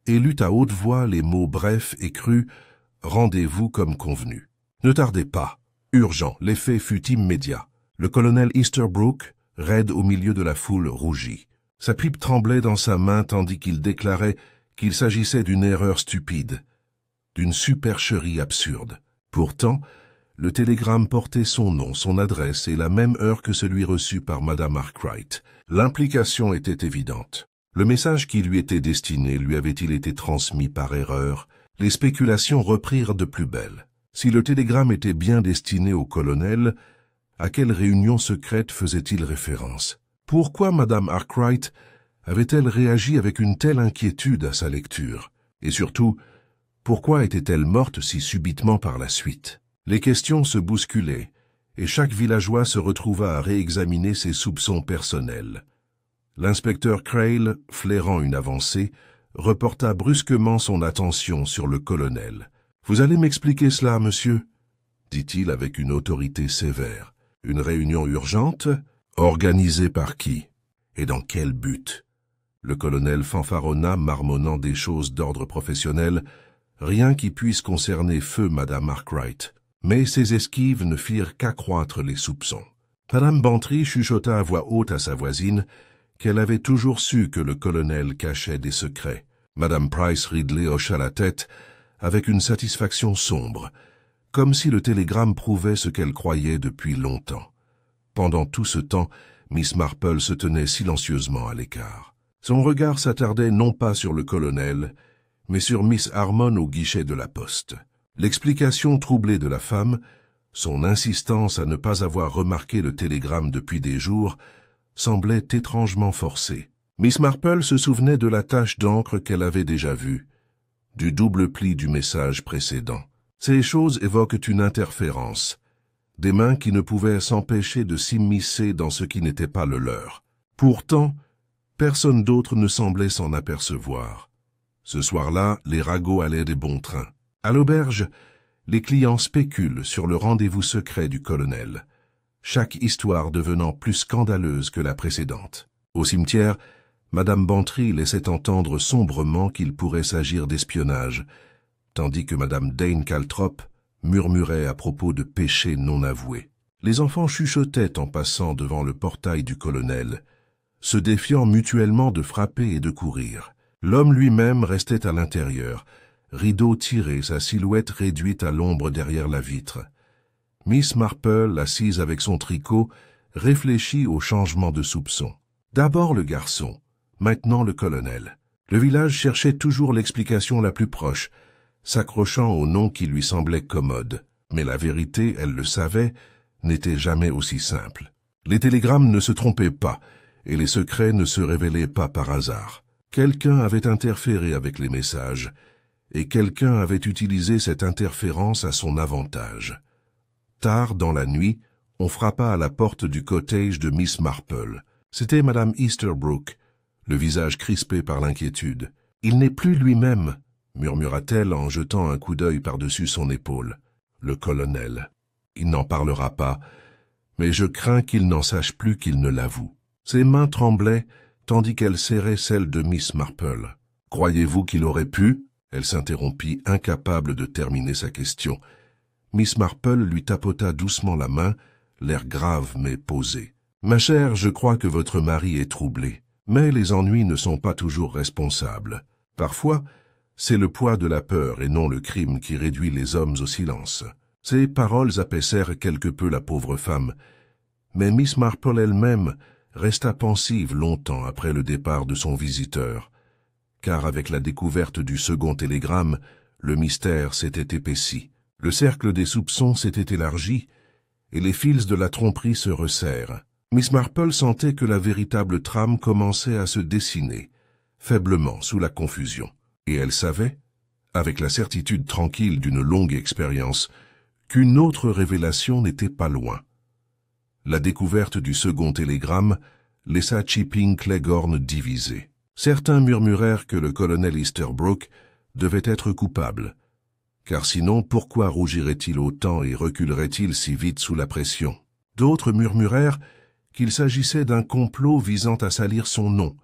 et lut à haute voix les mots brefs et crus « Rendez-vous comme convenu ». Ne tardez pas. Urgent. L'effet fut immédiat. Le colonel Easterbrook, raide au milieu de la foule, rougit. Sa pipe tremblait dans sa main tandis qu'il déclarait qu'il s'agissait d'une erreur stupide. d'une supercherie absurde. Pourtant, le télégramme portait son nom, son adresse et la même heure que celui reçu par Madame Arkwright. L'implication était évidente. Le message qui lui était destiné lui avait-il été transmis par erreur? Les spéculations reprirent de plus belle. Si le télégramme était bien destiné au colonel, à quelle réunion secrète faisait-il référence? Pourquoi Madame Arkwright avait-elle réagi avec une telle inquiétude à sa lecture? Et surtout, pourquoi était-elle morte si subitement par la suite? Les questions se bousculaient, et chaque villageois se retrouva à réexaminer ses soupçons personnels. L'inspecteur Crail, flairant une avancée, reporta brusquement son attention sur le colonel. « Vous allez m'expliquer cela, monsieur ?» dit-il avec une autorité sévère. « Une réunion urgente? Organisée par qui? Et dans quel but ?» Le colonel fanfaronna, marmonnant des choses d'ordre professionnel, rien qui puisse concerner feu Madame Arkwright. Mais ces esquives ne firent qu'accroître les soupçons. Madame Bantry chuchota à voix haute à sa voisine qu'elle avait toujours su que le colonel cachait des secrets. Madame Price Ridley hocha la tête avec une satisfaction sombre, comme si le télégramme prouvait ce qu'elle croyait depuis longtemps. Pendant tout ce temps, Miss Marple se tenait silencieusement à l'écart. Son regard s'attardait non pas sur le colonel, mais sur Miss Harmon au guichet de la poste. L'explication troublée de la femme, son insistance à ne pas avoir remarqué le télégramme depuis des jours, semblait étrangement forcée. Miss Marple se souvenait de la tache d'encre qu'elle avait déjà vue, du double pli du message précédent. Ces choses évoquent une interférence, des mains qui ne pouvaient s'empêcher de s'immiscer dans ce qui n'était pas le leur. Pourtant, personne d'autre ne semblait s'en apercevoir. Ce soir-là, les ragots allaient des bons trains. À l'auberge, les clients spéculent sur le rendez-vous secret du colonel, chaque histoire devenant plus scandaleuse que la précédente. Au cimetière, Madame Bantry laissait entendre sombrement qu'il pourrait s'agir d'espionnage, tandis que Madame Dane Caltrop murmurait à propos de péchés non avoués. Les enfants chuchotaient en passant devant le portail du colonel, se défiant mutuellement de frapper et de courir. L'homme lui-même restait à l'intérieur, rideau tiré, sa silhouette réduite à l'ombre derrière la vitre. Miss Marple, assise avec son tricot, réfléchit au changement de soupçon. D'abord le garçon, maintenant le colonel. Le village cherchait toujours l'explication la plus proche, s'accrochant au nom qui lui semblait commode. Mais la vérité, elle le savait, n'était jamais aussi simple. Les télégrammes ne se trompaient pas, et les secrets ne se révélaient pas par hasard. Quelqu'un avait interféré avec les messages, et quelqu'un avait utilisé cette interférence à son avantage. Tard dans la nuit, on frappa à la porte du cottage de Miss Marple. C'était Madame Easterbrook, le visage crispé par l'inquiétude. « Il n'est plus lui-même » murmura-t-elle en jetant un coup d'œil par-dessus son épaule. Le colonel. Il n'en parlera pas, mais je crains qu'il n'en sache plus qu'il ne l'avoue. Ses mains tremblaient, tandis qu'elle serrait celles de Miss Marple. « Croyez-vous qu'il aurait pu ?» Elle s'interrompit, incapable de terminer sa question. Miss Marple lui tapota doucement la main, l'air grave mais posé. « Ma chère, je crois que votre mari est troublé. Mais les ennuis ne sont pas toujours responsables. Parfois, c'est le poids de la peur et non le crime qui réduit les hommes au silence. » Ces paroles apaisèrent quelque peu la pauvre femme, mais Miss Marple elle-même resta pensive longtemps après le départ de son visiteur, car avec la découverte du second télégramme, le mystère s'était épaissi. Le cercle des soupçons s'était élargi, et les fils de la tromperie se resserrent. Miss Marple sentait que la véritable trame commençait à se dessiner, faiblement sous la confusion. Et elle savait, avec la certitude tranquille d'une longue expérience, qu'une autre révélation n'était pas loin. La découverte du second télégramme laissa Chipping Cleghorn divisé. Certains murmurèrent que le colonel Easterbrook devait être coupable, car sinon pourquoi rougirait-il autant et reculerait-il si vite sous la pression? D'autres murmurèrent qu'il s'agissait d'un complot visant à salir son nom,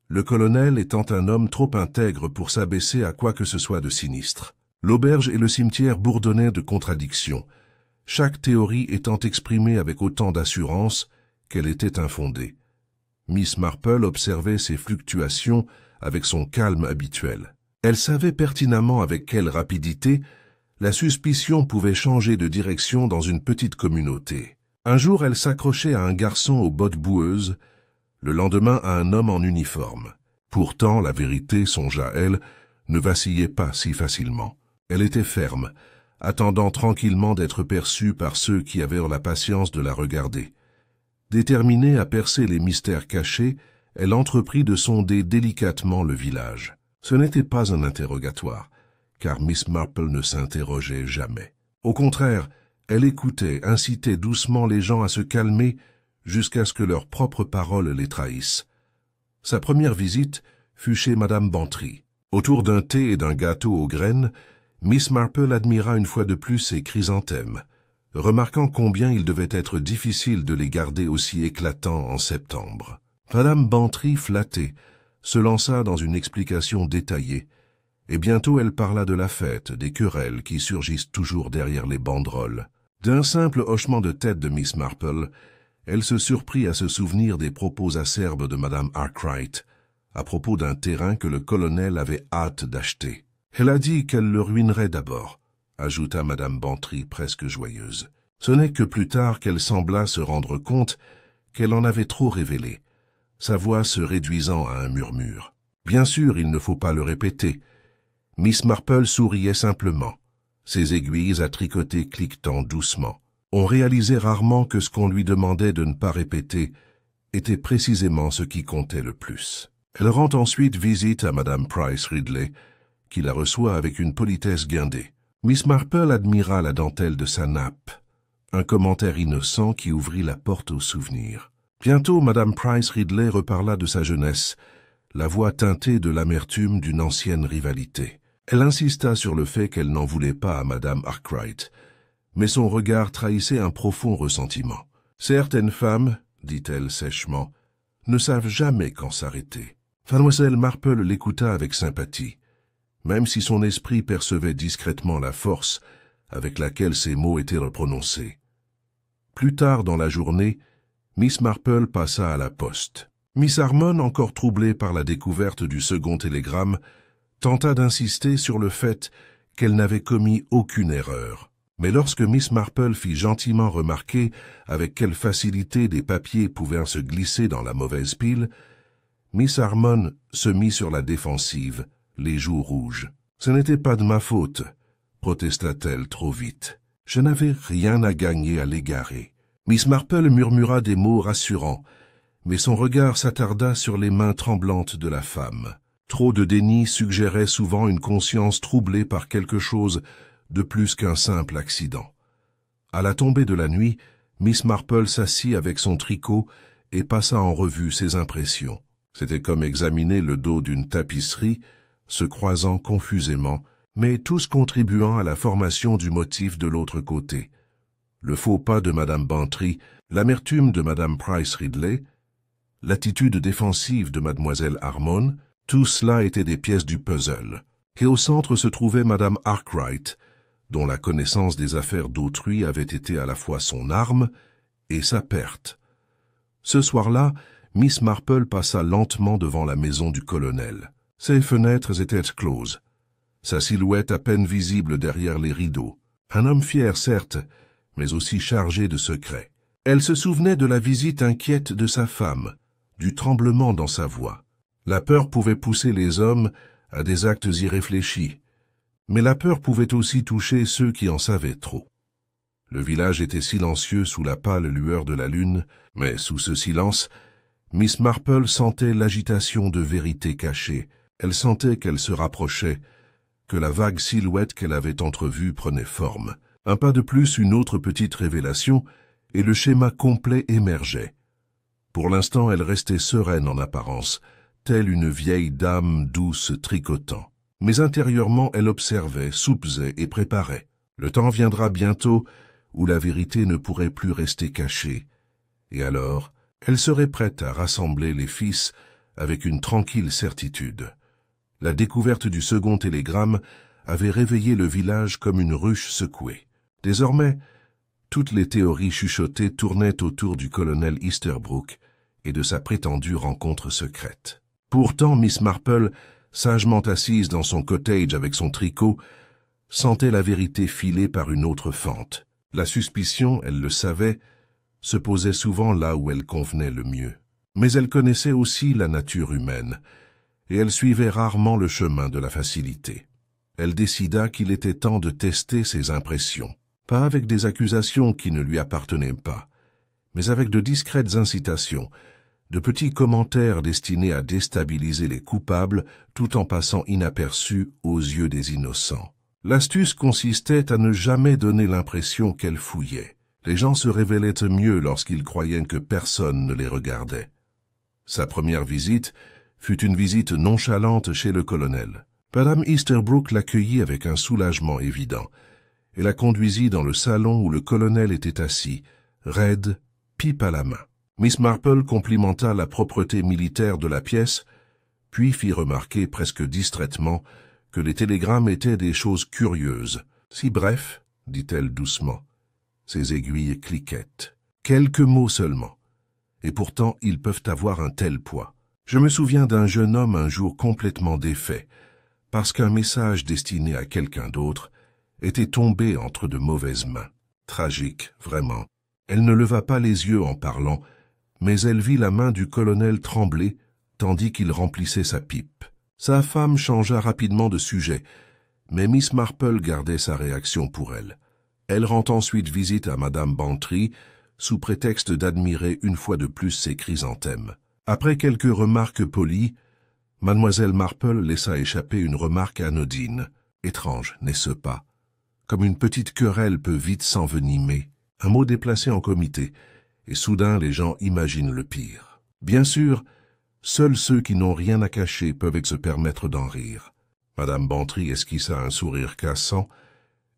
le colonel étant un homme trop intègre pour s'abaisser à quoi que ce soit de sinistre. L'auberge et le cimetière bourdonnaient de contradictions, chaque théorie étant exprimée avec autant d'assurance qu'elle était infondée. Miss Marple observait ces fluctuations avec son calme habituel. Elle savait pertinemment avec quelle rapidité la suspicion pouvait changer de direction dans une petite communauté. Un jour, elle s'accrochait à un garçon aux bottes boueuses, le lendemain à un homme en uniforme. Pourtant, la vérité, songea-elle, ne vacillait pas si facilement. Elle était ferme, attendant tranquillement d'être perçue par ceux qui avaient la patience de la regarder. Déterminée à percer les mystères cachés, elle entreprit de sonder délicatement le village. Ce n'était pas un interrogatoire, car Miss Marple ne s'interrogeait jamais. Au contraire, elle écoutait, incitait doucement les gens à se calmer jusqu'à ce que leurs propres paroles les trahissent. Sa première visite fut chez Madame Bantry. Autour d'un thé et d'un gâteau aux graines, Miss Marple admira une fois de plus ses chrysanthèmes, remarquant combien il devait être difficile de les garder aussi éclatants en septembre. Madame Bantry, flattée, se lança dans une explication détaillée, et bientôt elle parla de la fête, des querelles qui surgissent toujours derrière les banderoles. D'un simple hochement de tête de Miss Marple, elle se surprit à se souvenir des propos acerbes de Madame Arkwright à propos d'un terrain que le colonel avait hâte d'acheter. Elle a dit qu'elle le ruinerait d'abord, ajouta Madame Bantry presque joyeuse. Ce n'est que plus tard qu'elle sembla se rendre compte qu'elle en avait trop révélé, sa voix se réduisant à un murmure. Bien sûr, il ne faut pas le répéter. Miss Marple souriait simplement, ses aiguilles à tricoter cliquetant doucement. On réalisait rarement que ce qu'on lui demandait de ne pas répéter était précisément ce qui comptait le plus. Elle rend ensuite visite à Madame Price Ridley, qui la reçoit avec une politesse guindée. Miss Marple admira la dentelle de sa nappe, un commentaire innocent qui ouvrit la porte aux souvenirs. Bientôt, Madame Price Ridley reparla de sa jeunesse, la voix teintée de l'amertume d'une ancienne rivalité. Elle insista sur le fait qu'elle n'en voulait pas à Madame Arkwright, mais son regard trahissait un profond ressentiment. « Certaines femmes, dit-elle sèchement, ne savent jamais quand s'arrêter. » Mademoiselle Marple l'écouta avec sympathie, même si son esprit percevait discrètement la force avec laquelle ces mots étaient prononcés. Plus tard dans la journée, Miss Marple passa à la poste. Miss Harmon, encore troublée par la découverte du second télégramme, tenta d'insister sur le fait qu'elle n'avait commis aucune erreur. Mais lorsque Miss Marple fit gentiment remarquer avec quelle facilité des papiers pouvaient se glisser dans la mauvaise pile, Miss Harmon se mit sur la défensive, les joues rouges. « Ce n'était pas de ma faute, » protesta-t-elle trop vite. « Je n'avais rien à gagner à l'égarer. » Miss Marple murmura des mots rassurants, mais son regard s'attarda sur les mains tremblantes de la femme. Trop de déni suggérait souvent une conscience troublée par quelque chose de plus qu'un simple accident. À la tombée de la nuit, Miss Marple s'assit avec son tricot et passa en revue ses impressions. C'était comme examiner le dos d'une tapisserie, se croisant confusément, mais tous contribuant à la formation du motif de l'autre côté. Le faux pas de Madame Bantry, l'amertume de Madame Price Ridley, l'attitude défensive de Mademoiselle Harmon, tout cela était des pièces du puzzle. Et au centre se trouvait Madame Arkwright, dont la connaissance des affaires d'autrui avait été à la fois son arme et sa perte. Ce soir-là, Miss Marple passa lentement devant la maison du colonel. Ses fenêtres étaient closes, sa silhouette à peine visible derrière les rideaux. Un homme fier, certes, mais aussi chargé de secrets. Elle se souvenait de la visite inquiète de sa femme, du tremblement dans sa voix. La peur pouvait pousser les hommes à des actes irréfléchis, mais la peur pouvait aussi toucher ceux qui en savaient trop. Le village était silencieux sous la pâle lueur de la lune, mais sous ce silence, Miss Marple sentait l'agitation de vérités cachées. Elle sentait qu'elle se rapprochait, que la vague silhouette qu'elle avait entrevue prenait forme. Un pas de plus, une autre petite révélation, et le schéma complet émergeait. Pour l'instant, elle restait sereine en apparence, telle une vieille dame douce tricotant. Mais intérieurement, elle observait, soupesait et préparait. Le temps viendra bientôt où la vérité ne pourrait plus rester cachée. Et alors, elle serait prête à rassembler les fils avec une tranquille certitude. La découverte du second télégramme avait réveillé le village comme une ruche secouée. Désormais, toutes les théories chuchotées tournaient autour du colonel Easterbrook et de sa prétendue rencontre secrète. Pourtant, Miss Marple sagement assise dans son cottage avec son tricot, sentait la vérité filer par une autre fente. La suspicion, elle le savait, se posait souvent là où elle convenait le mieux. Mais elle connaissait aussi la nature humaine, et elle suivait rarement le chemin de la facilité. Elle décida qu'il était temps de tester ses impressions, pas avec des accusations qui ne lui appartenaient pas, mais avec de discrètes incitations, de petits commentaires destinés à déstabiliser les coupables tout en passant inaperçus aux yeux des innocents. L'astuce consistait à ne jamais donner l'impression qu'elle fouillait. Les gens se révélaient mieux lorsqu'ils croyaient que personne ne les regardait. Sa première visite fut une visite nonchalante chez le colonel. Madame Easterbrook l'accueillit avec un soulagement évident et la conduisit dans le salon où le colonel était assis, raide, pipe à la main. Miss Marple complimenta la propreté militaire de la pièce, puis fit remarquer presque distraitement que les télégrammes étaient des choses curieuses. « Si bref, dit-elle doucement. Ses aiguilles cliquettent. Quelques mots seulement. Et pourtant, ils peuvent avoir un tel poids. Je me souviens d'un jeune homme un jour complètement défait, parce qu'un message destiné à quelqu'un d'autre était tombé entre de mauvaises mains. Tragique, vraiment. Elle ne leva pas les yeux en parlant, mais elle vit la main du colonel trembler, tandis qu'il remplissait sa pipe. Sa femme changea rapidement de sujet, mais Miss Marple gardait sa réaction pour elle. Elle rend ensuite visite à Madame Bantry, sous prétexte d'admirer une fois de plus ses chrysanthèmes. Après quelques remarques polies, Mademoiselle Marple laissa échapper une remarque anodine. Étrange, n'est-ce pas? Comme une petite querelle peut vite s'envenimer. Un mot déplacé en comité, et soudain les gens imaginent le pire. Bien sûr, seuls ceux qui n'ont rien à cacher peuvent se permettre d'en rire. Madame Bantry esquissa un sourire cassant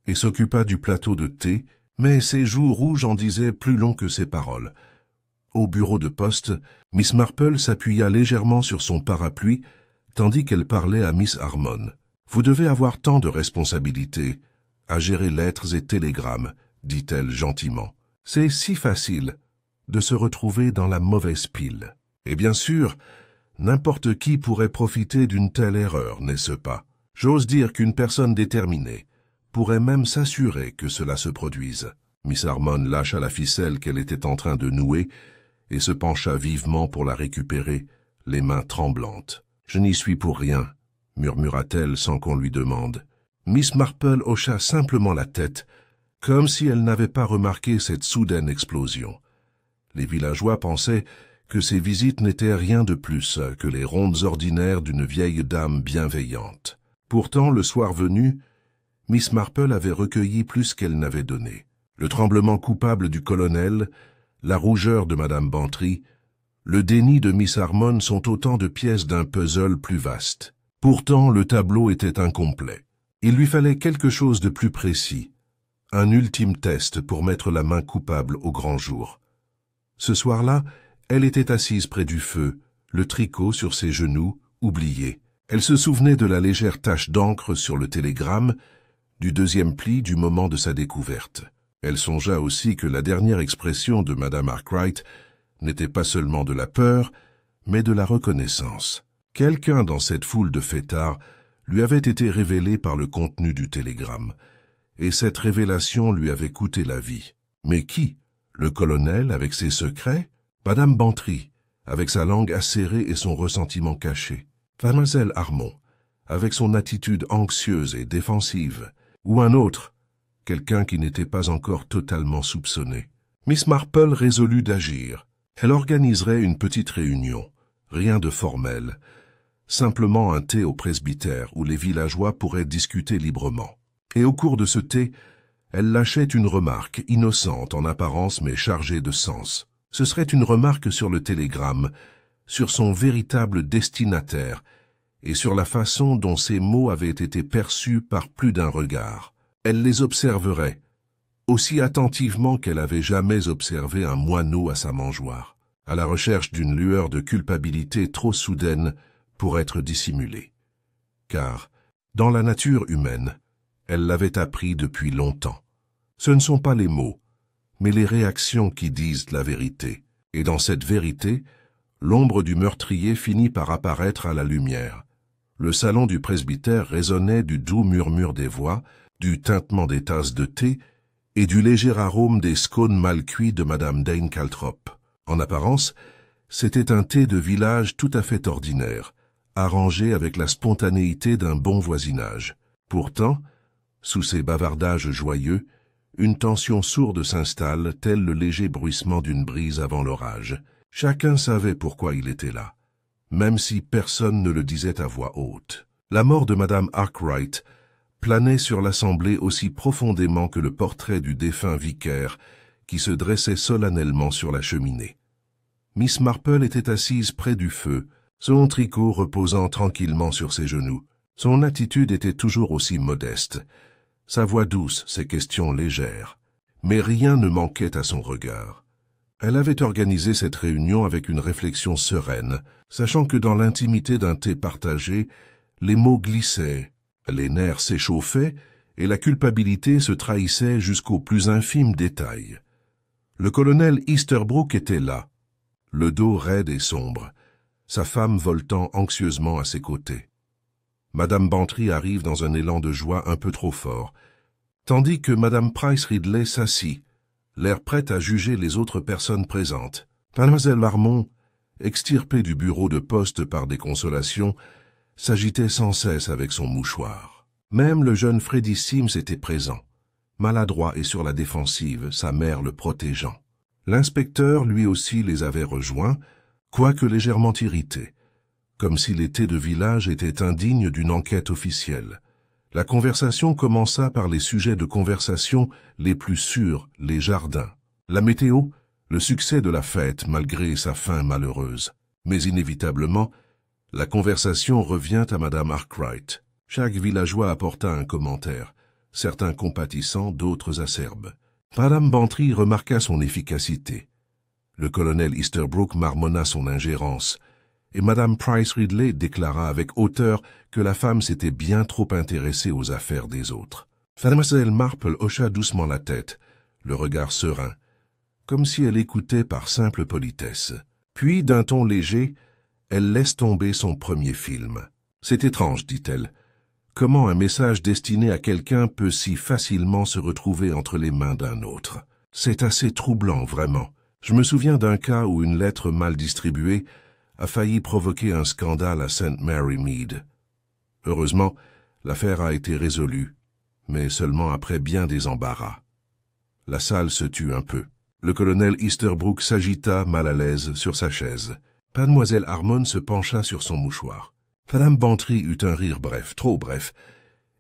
et s'occupa du plateau de thé, mais ses joues rouges en disaient plus long que ses paroles. Au bureau de poste, Miss Marple s'appuya légèrement sur son parapluie, tandis qu'elle parlait à Miss Harmon. « Vous devez avoir tant de responsabilités à gérer lettres et télégrammes, » dit-elle gentiment. « C'est si facile de se retrouver dans la mauvaise pile. Et bien sûr, n'importe qui pourrait profiter d'une telle erreur, n'est-ce pas? J'ose dire qu'une personne déterminée pourrait même s'assurer que cela se produise. » Miss Harmon lâcha la ficelle qu'elle était en train de nouer et se pencha vivement pour la récupérer, les mains tremblantes. « Je n'y suis pour rien, » murmura-t-elle sans qu'on lui demande. Miss Marple hocha simplement la tête, comme si elle n'avait pas remarqué cette soudaine explosion. Les villageois pensaient que ces visites n'étaient rien de plus que les rondes ordinaires d'une vieille dame bienveillante. Pourtant, le soir venu, Miss Marple avait recueilli plus qu'elle n'avait donné. Le tremblement coupable du colonel, la rougeur de Madame Bantry, le déni de Miss Harmon sont autant de pièces d'un puzzle plus vaste. Pourtant, le tableau était incomplet. Il lui fallait quelque chose de plus précis, un ultime test pour mettre la main coupable au grand jour. Ce soir-là, elle était assise près du feu, le tricot sur ses genoux, oublié. Elle se souvenait de la légère tache d'encre sur le télégramme, du deuxième pli du moment de sa découverte. Elle songea aussi que la dernière expression de Madame Arkwright n'était pas seulement de la peur, mais de la reconnaissance. Quelqu'un dans cette foule de fêtards lui avait été révélé par le contenu du télégramme, et cette révélation lui avait coûté la vie. Mais qui? Le colonel avec ses secrets? Madame Bantry, avec sa langue acérée et son ressentiment caché? Mademoiselle Harmon, avec son attitude anxieuse et défensive? Ou un autre, quelqu'un qui n'était pas encore totalement soupçonné? Miss Marple résolut d'agir. Elle organiserait une petite réunion, rien de formel, simplement un thé au presbytère où les villageois pourraient discuter librement. Et au cours de ce thé, elle lâchait une remarque, innocente en apparence mais chargée de sens. Ce serait une remarque sur le télégramme, sur son véritable destinataire, et sur la façon dont ces mots avaient été perçus par plus d'un regard. Elle les observerait, aussi attentivement qu'elle avait jamais observé un moineau à sa mangeoire, à la recherche d'une lueur de culpabilité trop soudaine pour être dissimulée. Car, dans la nature humaine, elle l'avait appris depuis longtemps. Ce ne sont pas les mots, mais les réactions qui disent la vérité. Et dans cette vérité, l'ombre du meurtrier finit par apparaître à la lumière. Le salon du presbytère résonnait du doux murmure des voix, du tintement des tasses de thé et du léger arôme des scones mal cuits de Madame Dane Caltrop. En apparence, c'était un thé de village tout à fait ordinaire, arrangé avec la spontanéité d'un bon voisinage. Pourtant, sous ces bavardages joyeux, une tension sourde s'installe, tel le léger bruissement d'une brise avant l'orage. Chacun savait pourquoi il était là, même si personne ne le disait à voix haute. La mort de Madame Arkwright planait sur l'assemblée aussi profondément que le portrait du défunt vicaire qui se dressait solennellement sur la cheminée. Miss Marple était assise près du feu, son tricot reposant tranquillement sur ses genoux. Son attitude était toujours aussi modeste, sa voix douce, ses questions légères. Mais rien ne manquait à son regard. Elle avait organisé cette réunion avec une réflexion sereine, sachant que dans l'intimité d'un thé partagé, les mots glissaient, les nerfs s'échauffaient et la culpabilité se trahissait jusqu'aux plus infimes détails. Le colonel Easterbrook était là, le dos raide et sombre, sa femme voltant anxieusement à ses côtés. Madame Bantry arrive dans un élan de joie un peu trop fort, tandis que Madame Price Ridley s'assit, l'air prête à juger les autres personnes présentes. Mademoiselle Marmont, extirpée du bureau de poste par des consolations, s'agitait sans cesse avec son mouchoir. Même le jeune Freddy Sims était présent, maladroit et sur la défensive, sa mère le protégeant. L'inspecteur, lui aussi, les avait rejoints, quoique légèrement irrité, comme si les thés de village étaient indignes d'une enquête officielle. La conversation commença par les sujets de conversation les plus sûrs, les jardins, la météo, le succès de la fête malgré sa fin malheureuse. Mais inévitablement, la conversation revient à Madame Arkwright. Chaque villageois apporta un commentaire, certains compatissants, d'autres acerbes. Madame Bantry remarqua son efficacité. Le colonel Easterbrook marmonna son ingérence, et Madame Price Ridley déclara avec hauteur que la femme s'était bien trop intéressée aux affaires des autres. Mademoiselle Marple hocha doucement la tête, le regard serein, comme si elle écoutait par simple politesse. Puis, d'un ton léger, elle laisse tomber son premier film. « C'est étrange, dit-elle. Comment un message destiné à quelqu'un peut si facilement se retrouver entre les mains d'un autre? C'est assez troublant, vraiment. Je me souviens d'un cas où une lettre mal distribuée a failli provoquer un scandale à St. Mary Mead. Heureusement, l'affaire a été résolue, mais seulement après bien des embarras. La salle se tut un peu. Le colonel Easterbrook s'agita, mal à l'aise, sur sa chaise. Mademoiselle Harmon se pencha sur son mouchoir. Madame Bantry eut un rire bref, trop bref,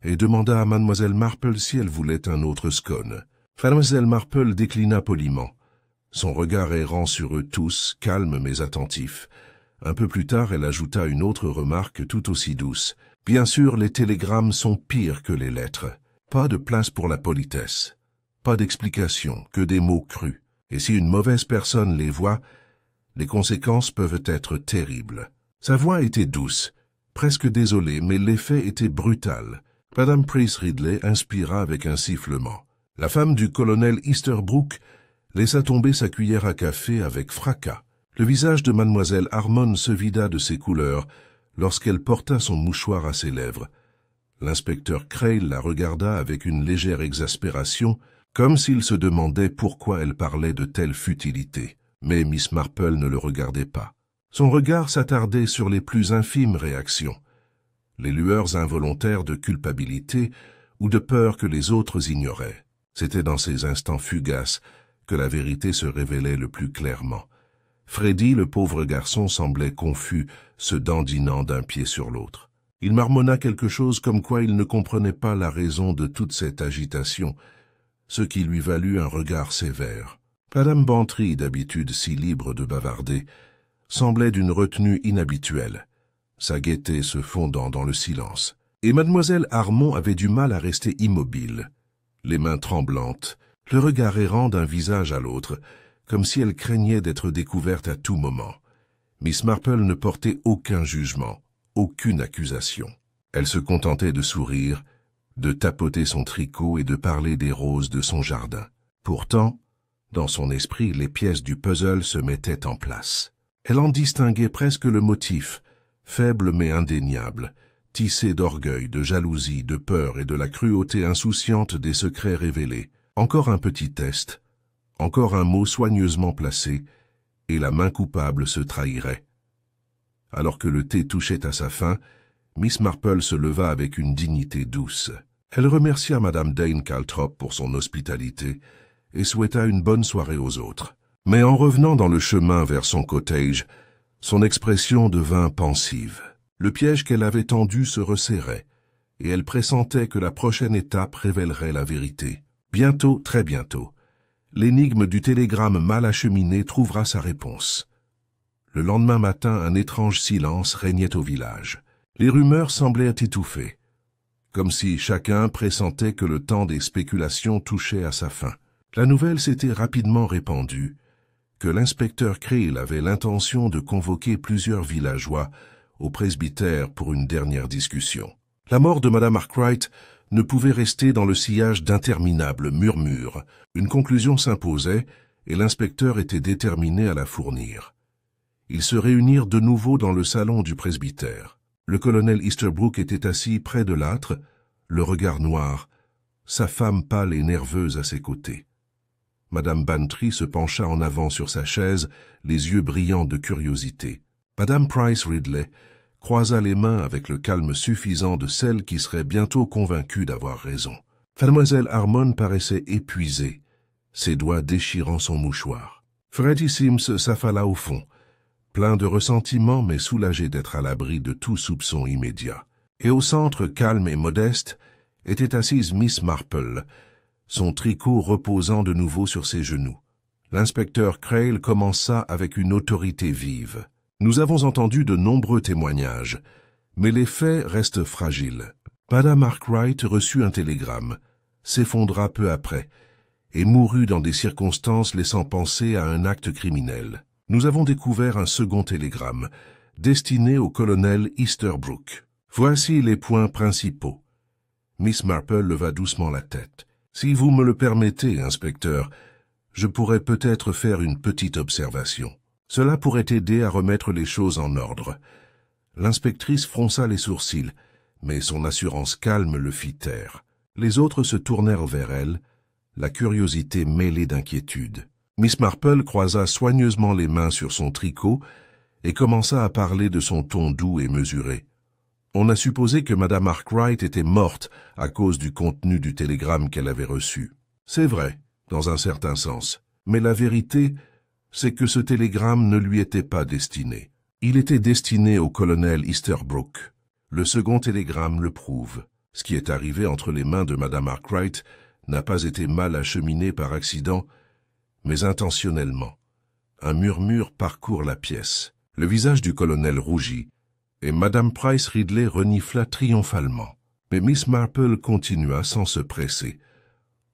et demanda à Mademoiselle Marple si elle voulait un autre scone. Mademoiselle Marple déclina poliment. Son regard errant sur eux tous, calme mais attentif. Un peu plus tard, elle ajouta une autre remarque tout aussi douce. « Bien sûr, les télégrammes sont pires que les lettres. Pas de place pour la politesse. Pas d'explication, que des mots crus. Et si une mauvaise personne les voit, les conséquences peuvent être terribles. » Sa voix était douce, presque désolée, mais l'effet était brutal. Madame Price Ridley inspira avec un sifflement. La femme du colonel Easterbrook laissa tomber sa cuillère à café avec fracas. Le visage de Mademoiselle Harmon se vida de ses couleurs lorsqu'elle porta son mouchoir à ses lèvres. L'inspecteur Crail la regarda avec une légère exaspération, comme s'il se demandait pourquoi elle parlait de telles futilités. Mais Miss Marple ne le regardait pas. Son regard s'attardait sur les plus infimes réactions, les lueurs involontaires de culpabilité ou de peur que les autres ignoraient. C'était dans ces instants fugaces que la vérité se révélait le plus clairement. Freddy, le pauvre garçon, semblait confus, se dandinant d'un pied sur l'autre. Il marmonna quelque chose comme quoi il ne comprenait pas la raison de toute cette agitation, ce qui lui valut un regard sévère. Madame Bantry, d'habitude si libre de bavarder, semblait d'une retenue inhabituelle, sa gaieté se fondant dans le silence. Et Mademoiselle Harmon avait du mal à rester immobile, les mains tremblantes, le regard errant d'un visage à l'autre, comme si elle craignait d'être découverte à tout moment. Miss Marple ne portait aucun jugement, aucune accusation. Elle se contentait de sourire, de tapoter son tricot et de parler des roses de son jardin. Pourtant, dans son esprit, les pièces du puzzle se mettaient en place. Elle en distinguait presque le motif, faible mais indéniable, tissé d'orgueil, de jalousie, de peur et de la cruauté insouciante des secrets révélés. Encore un petit test, encore un mot soigneusement placé, et la main coupable se trahirait. Alors que le thé touchait à sa fin, Miss Marple se leva avec une dignité douce. Elle remercia Madame Dane Caltrop pour son hospitalité et souhaita une bonne soirée aux autres. Mais en revenant dans le chemin vers son cottage, son expression devint pensive. Le piège qu'elle avait tendu se resserrait, et elle pressentait que la prochaine étape révélerait la vérité. Bientôt, très bientôt, l'énigme du télégramme mal acheminé trouvera sa réponse. Le lendemain matin, un étrange silence régnait au village. Les rumeurs semblaient étouffées, comme si chacun pressentait que le temps des spéculations touchait à sa fin. La nouvelle s'était rapidement répandue, que l'inspecteur Creel avait l'intention de convoquer plusieurs villageois au presbytère pour une dernière discussion. La mort de Madame Arkwright ne pouvait rester dans le sillage d'interminables murmures. Une conclusion s'imposait et l'inspecteur était déterminé à la fournir. Ils se réunirent de nouveau dans le salon du presbytère. Le colonel Easterbrook était assis près de l'âtre, le regard noir, sa femme pâle et nerveuse à ses côtés. Madame Bantry se pencha en avant sur sa chaise, les yeux brillants de curiosité. Madame Price Ridley croisa les mains avec le calme suffisant de celle qui serait bientôt convaincue d'avoir raison. Mademoiselle Harmon paraissait épuisée, ses doigts déchirant son mouchoir. Freddie Sims s'affala au fond, plein de ressentiment mais soulagé d'être à l'abri de tout soupçon immédiat. Et au centre, calme et modeste, était assise Miss Marple, son tricot reposant de nouveau sur ses genoux. L'inspecteur Creel commença avec une autorité vive. Nous avons entendu de nombreux témoignages, mais les faits restent fragiles. Madame Arkwright reçut un télégramme, s'effondra peu après, et mourut dans des circonstances laissant penser à un acte criminel. Nous avons découvert un second télégramme, destiné au colonel Easterbrook. Voici les points principaux. Miss Marple leva doucement la tête. Si vous me le permettez, inspecteur, je pourrais peut-être faire une petite observation. Cela pourrait aider à remettre les choses en ordre. L'inspectrice fronça les sourcils, mais son assurance calme le fit taire. Les autres se tournèrent vers elle, la curiosité mêlée d'inquiétude. Miss Marple croisa soigneusement les mains sur son tricot et commença à parler de son ton doux et mesuré. On a supposé que Madame Arkwright était morte à cause du contenu du télégramme qu'elle avait reçu. C'est vrai, dans un certain sens, mais la vérité, c'est que ce télégramme ne lui était pas destiné. Il était destiné au colonel Easterbrook. Le second télégramme le prouve. Ce qui est arrivé entre les mains de Madame Arkwright n'a pas été mal acheminé par accident, mais intentionnellement. Un murmure parcourt la pièce. Le visage du colonel rougit, et Madame Price Ridley renifla triomphalement. Mais Miss Marple continua sans se presser.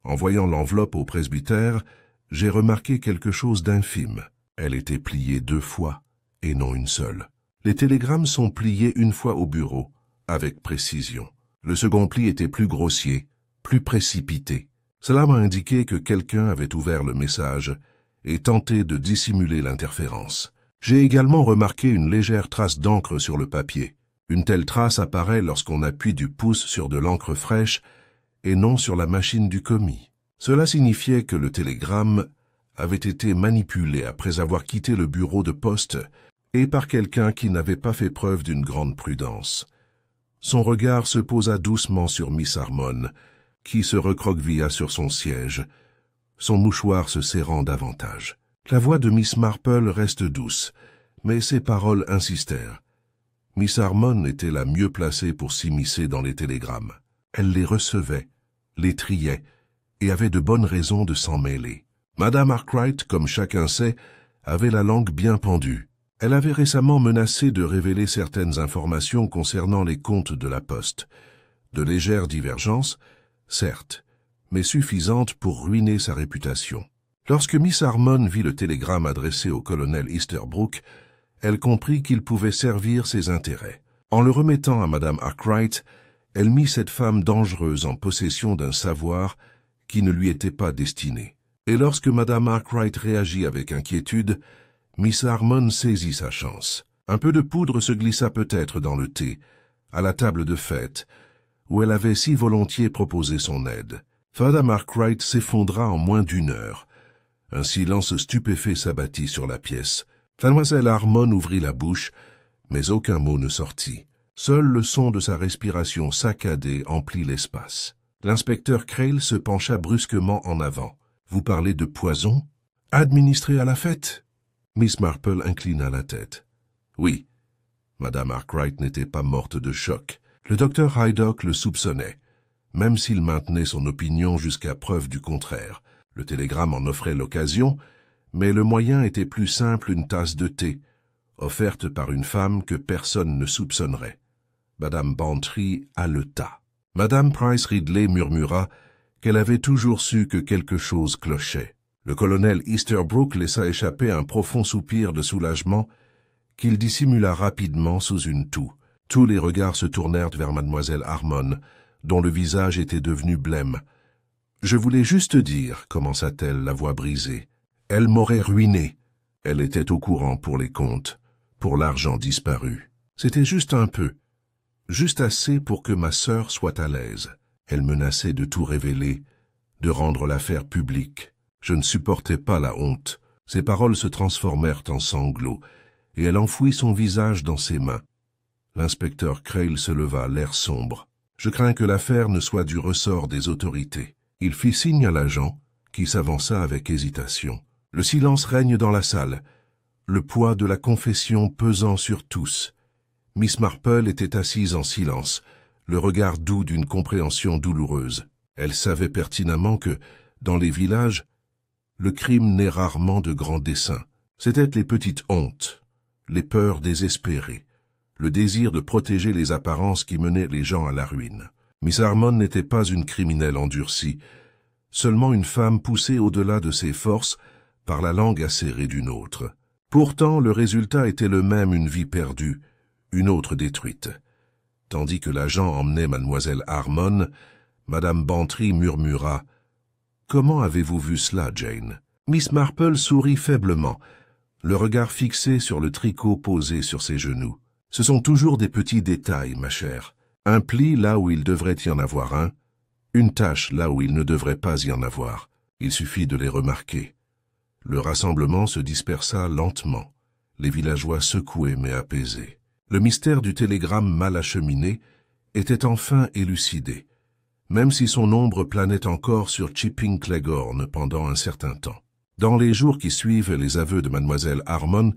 En voyant l'enveloppe au presbytère, j'ai remarqué quelque chose d'infime. Elle était pliée 2 fois, et non une seule. Les télégrammes sont pliés une fois au bureau, avec précision. Le second pli était plus grossier, plus précipité. Cela m'a indiqué que quelqu'un avait ouvert le message et tenté de dissimuler l'interférence. J'ai également remarqué une légère trace d'encre sur le papier. Une telle trace apparaît lorsqu'on appuie du pouce sur de l'encre fraîche et non sur la machine du commis. Cela signifiait que le télégramme avait été manipulé après avoir quitté le bureau de poste et par quelqu'un qui n'avait pas fait preuve d'une grande prudence. Son regard se posa doucement sur Miss Harmon, qui se recroquevilla sur son siège, son mouchoir se serrant davantage. La voix de Miss Marple reste douce, mais ses paroles insistèrent. Miss Harmon était la mieux placée pour s'immiscer dans les télégrammes. Elle les recevait, les triait, et avait de bonnes raisons de s'en mêler. Madame Arkwright, comme chacun sait, avait la langue bien pendue. Elle avait récemment menacé de révéler certaines informations concernant les comptes de la Poste. De légères divergences, certes, mais suffisantes pour ruiner sa réputation. Lorsque Miss Harmon vit le télégramme adressé au colonel Easterbrook, elle comprit qu'il pouvait servir ses intérêts. En le remettant à Madame Arkwright, elle mit cette femme dangereuse en possession d'un savoir qui ne lui était pas destiné. Et lorsque Madame Arkwright réagit avec inquiétude, Miss Harmon saisit sa chance. Un peu de poudre se glissa peut-être dans le thé, à la table de fête, où elle avait si volontiers proposé son aide. Madame Arkwright s'effondra en moins d'1 heure. Un silence stupéfait s'abattit sur la pièce. Mademoiselle Harmon ouvrit la bouche, mais aucun mot ne sortit. Seul le son de sa respiration saccadée emplit l'espace. L'inspecteur Crail se pencha brusquement en avant. « Vous parlez de poison? Administré à la fête ?» Miss Marple inclina la tête. « Oui. » Madame Arkwright n'était pas morte de choc. Le docteur Haydock le soupçonnait, même s'il maintenait son opinion jusqu'à preuve du contraire. Le télégramme en offrait l'occasion, mais le moyen était plus simple, une tasse de thé, offerte par une femme que personne ne soupçonnerait. Madame Bantry haleta. Madame Price Ridley murmura qu'elle avait toujours su que quelque chose clochait. Le colonel Easterbrook laissa échapper un profond soupir de soulagement qu'il dissimula rapidement sous une toux. Tous les regards se tournèrent vers mademoiselle Harmon, dont le visage était devenu blême. « Je voulais juste dire, commença-t-elle, la voix brisée. Elle m'aurait ruiné. Elle était au courant pour les comptes, pour l'argent disparu. C'était juste un peu, juste assez pour que ma sœur soit à l'aise. Elle menaçait de tout révéler, de rendre l'affaire publique. Je ne supportais pas la honte. » Ses paroles se transformèrent en sanglots, et elle enfouit son visage dans ses mains. L'inspecteur Crail se leva, l'air sombre. « Je crains que l'affaire ne soit du ressort des autorités. » Il fit signe à l'agent, qui s'avança avec hésitation. Le silence règne dans la salle, le poids de la confession pesant sur tous. Miss Marple était assise en silence, le regard doux d'une compréhension douloureuse. Elle savait pertinemment que, dans les villages, le crime n'est rarement de grands desseins. C'étaient les petites hontes, les peurs désespérées, le désir de protéger les apparences qui menaient les gens à la ruine. Miss Harmon n'était pas une criminelle endurcie, seulement une femme poussée au-delà de ses forces par la langue acérée d'une autre. Pourtant, le résultat était le même, une vie perdue, une autre détruite. Tandis que l'agent emmenait mademoiselle Harmon, madame Bantry murmura « Comment avez-vous vu cela, Jane ?» Miss Marple sourit faiblement, le regard fixé sur le tricot posé sur ses genoux. « Ce sont toujours des petits détails, ma chère. Un pli là où il devrait y en avoir un, une tache là où il ne devrait pas y en avoir. Il suffit de les remarquer. » Le rassemblement se dispersa lentement, les villageois secoués mais apaisés. Le mystère du télégramme mal acheminé était enfin élucidé, même si son ombre planait encore sur Chipping Cleghorn pendant un certain temps. Dans les jours qui suivent les aveux de mademoiselle Harmon,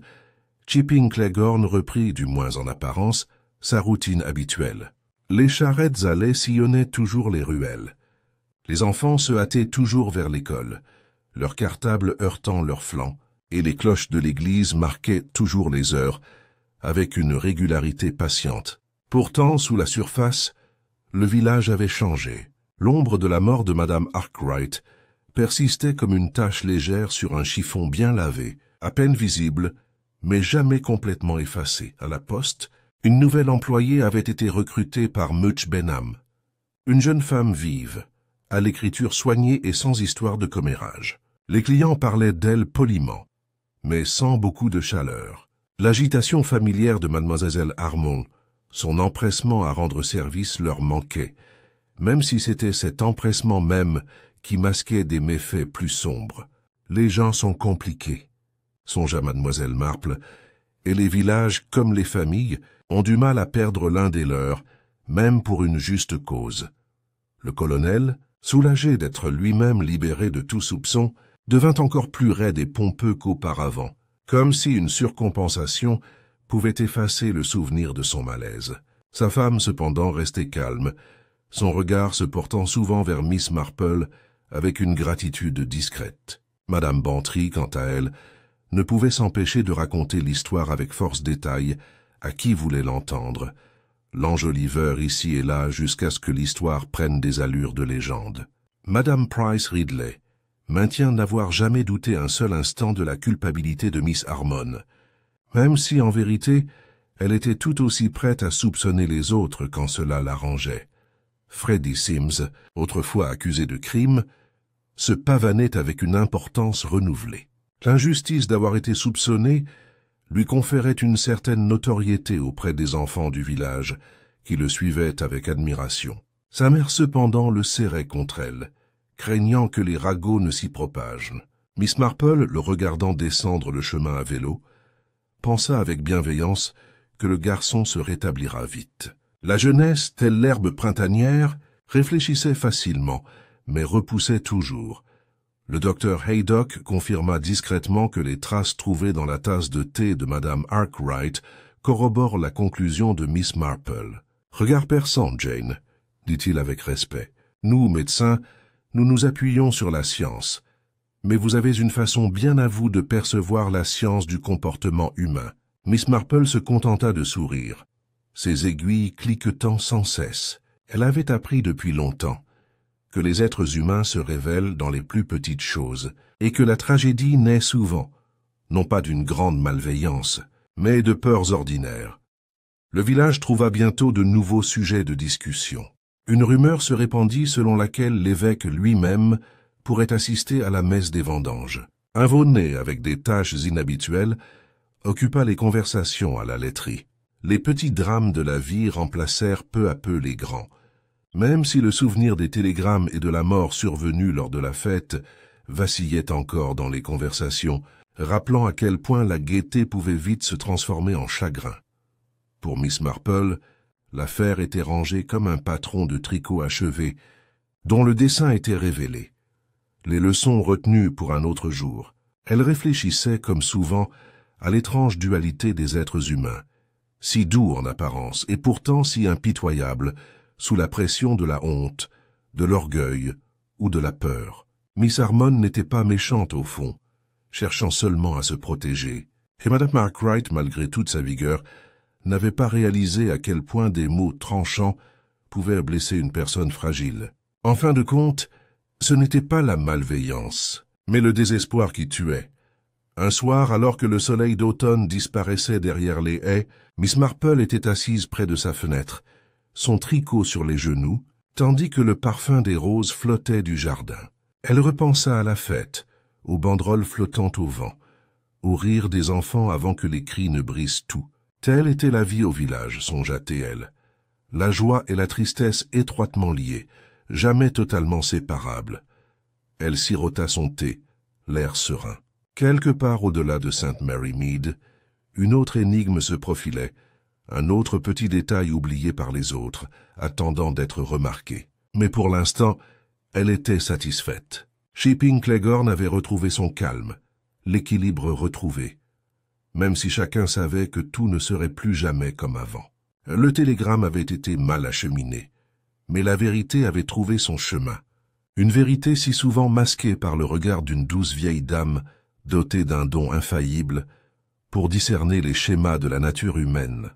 Chipping Cleghorn reprit, du moins en apparence, sa routine habituelle. Les charrettes à lait sillonnaient toujours les ruelles. Les enfants se hâtaient toujours vers l'école, leurs cartables heurtant leurs flancs, et les cloches de l'église marquaient toujours les heures, avec une régularité patiente. Pourtant, sous la surface, le village avait changé. L'ombre de la mort de madame Arkwright persistait comme une tache légère sur un chiffon bien lavé, à peine visible, mais jamais complètement effacé. À la poste, une nouvelle employée avait été recrutée par Much Benham, une jeune femme vive, à l'écriture soignée et sans histoire de commérage. Les clients parlaient d'elle poliment, mais sans beaucoup de chaleur. L'agitation familière de mademoiselle Harmon, son empressement à rendre service leur manquait, même si c'était cet empressement même qui masquait des méfaits plus sombres. Les gens sont compliqués, songea mademoiselle Marple, et les villages, comme les familles, ont du mal à perdre l'un des leurs, même pour une juste cause. Le colonel, soulagé d'être lui-même libéré de tout soupçon, devint encore plus raide et pompeux qu'auparavant, comme si une surcompensation pouvait effacer le souvenir de son malaise. Sa femme, cependant, restait calme, son regard se portant souvent vers Miss Marple avec une gratitude discrète. Madame Bantry, quant à elle, ne pouvait s'empêcher de raconter l'histoire avec force détail à qui voulait l'entendre, l'enjoliveur ici et là jusqu'à ce que l'histoire prenne des allures de légende. Madame Price Ridley maintient n'avoir jamais douté un seul instant de la culpabilité de Miss Harmon, même si, en vérité, elle était tout aussi prête à soupçonner les autres quand cela l'arrangeait. Freddie Sims, autrefois accusé de crime, se pavanait avec une importance renouvelée. L'injustice d'avoir été soupçonné lui conférait une certaine notoriété auprès des enfants du village, qui le suivait avec admiration. Sa mère cependant le serrait contre elle, craignant que les ragots ne s'y propagent. Miss Marple, le regardant descendre le chemin à vélo, pensa avec bienveillance que le garçon se rétablira vite. La jeunesse, telle l'herbe printanière, réfléchissait facilement, mais repoussait toujours. Le docteur Haydock confirma discrètement que les traces trouvées dans la tasse de thé de Madame Arkwright corroborent la conclusion de Miss Marple. « Regard perçant, Jane, » dit-il avec respect. « Nous, médecins, nous nous appuyons sur la science. Mais vous avez une façon bien à vous de percevoir la science du comportement humain. » Miss Marple se contenta de sourire, ses aiguilles cliquetant sans cesse. Elle avait appris depuis longtemps que les êtres humains se révèlent dans les plus petites choses et que la tragédie naît souvent, non pas d'une grande malveillance, mais de peurs ordinaires. Le village trouva bientôt de nouveaux sujets de discussion. Une rumeur se répandit selon laquelle l'évêque lui-même pourrait assister à la messe des vendanges. Un veau-né avec des taches inhabituelles occupa les conversations à la laiterie. Les petits drames de la vie remplacèrent peu à peu les grands. Même si le souvenir des télégrammes et de la mort survenue lors de la fête vacillait encore dans les conversations, rappelant à quel point la gaieté pouvait vite se transformer en chagrin. Pour Miss Marple, l'affaire était rangée comme un patron de tricot achevé, dont le dessin était révélé. Les leçons retenues pour un autre jour. Elle réfléchissait, comme souvent, à l'étrange dualité des êtres humains, si doux en apparence et pourtant si impitoyables, sous la pression de la honte, de l'orgueil ou de la peur. Miss Harmon n'était pas méchante au fond, cherchant seulement à se protéger, et Madame Arkwright, malgré toute sa vigueur, n'avait pas réalisé à quel point des mots tranchants pouvaient blesser une personne fragile. En fin de compte, ce n'était pas la malveillance, mais le désespoir qui tuait. Un soir, alors que le soleil d'automne disparaissait derrière les haies, Miss Marple était assise près de sa fenêtre, son tricot sur les genoux, tandis que le parfum des roses flottait du jardin. Elle repensa à la fête, aux banderoles flottant au vent, au rire des enfants avant que les cris ne brisent tout. Telle était la vie au village, songea-t-elle. La joie et la tristesse étroitement liées, jamais totalement séparables. Elle sirota son thé, l'air serein. Quelque part au-delà de St. Mary Mead, une autre énigme se profilait, un autre petit détail oublié par les autres, attendant d'être remarqué. Mais pour l'instant, elle était satisfaite. Chipping Cleghorn avait retrouvé son calme, l'équilibre retrouvé, même si chacun savait que tout ne serait plus jamais comme avant. Le télégramme avait été mal acheminé, mais la vérité avait trouvé son chemin. Une vérité si souvent masquée par le regard d'une douce vieille dame dotée d'un don infaillible pour discerner les schémas de la nature humaine.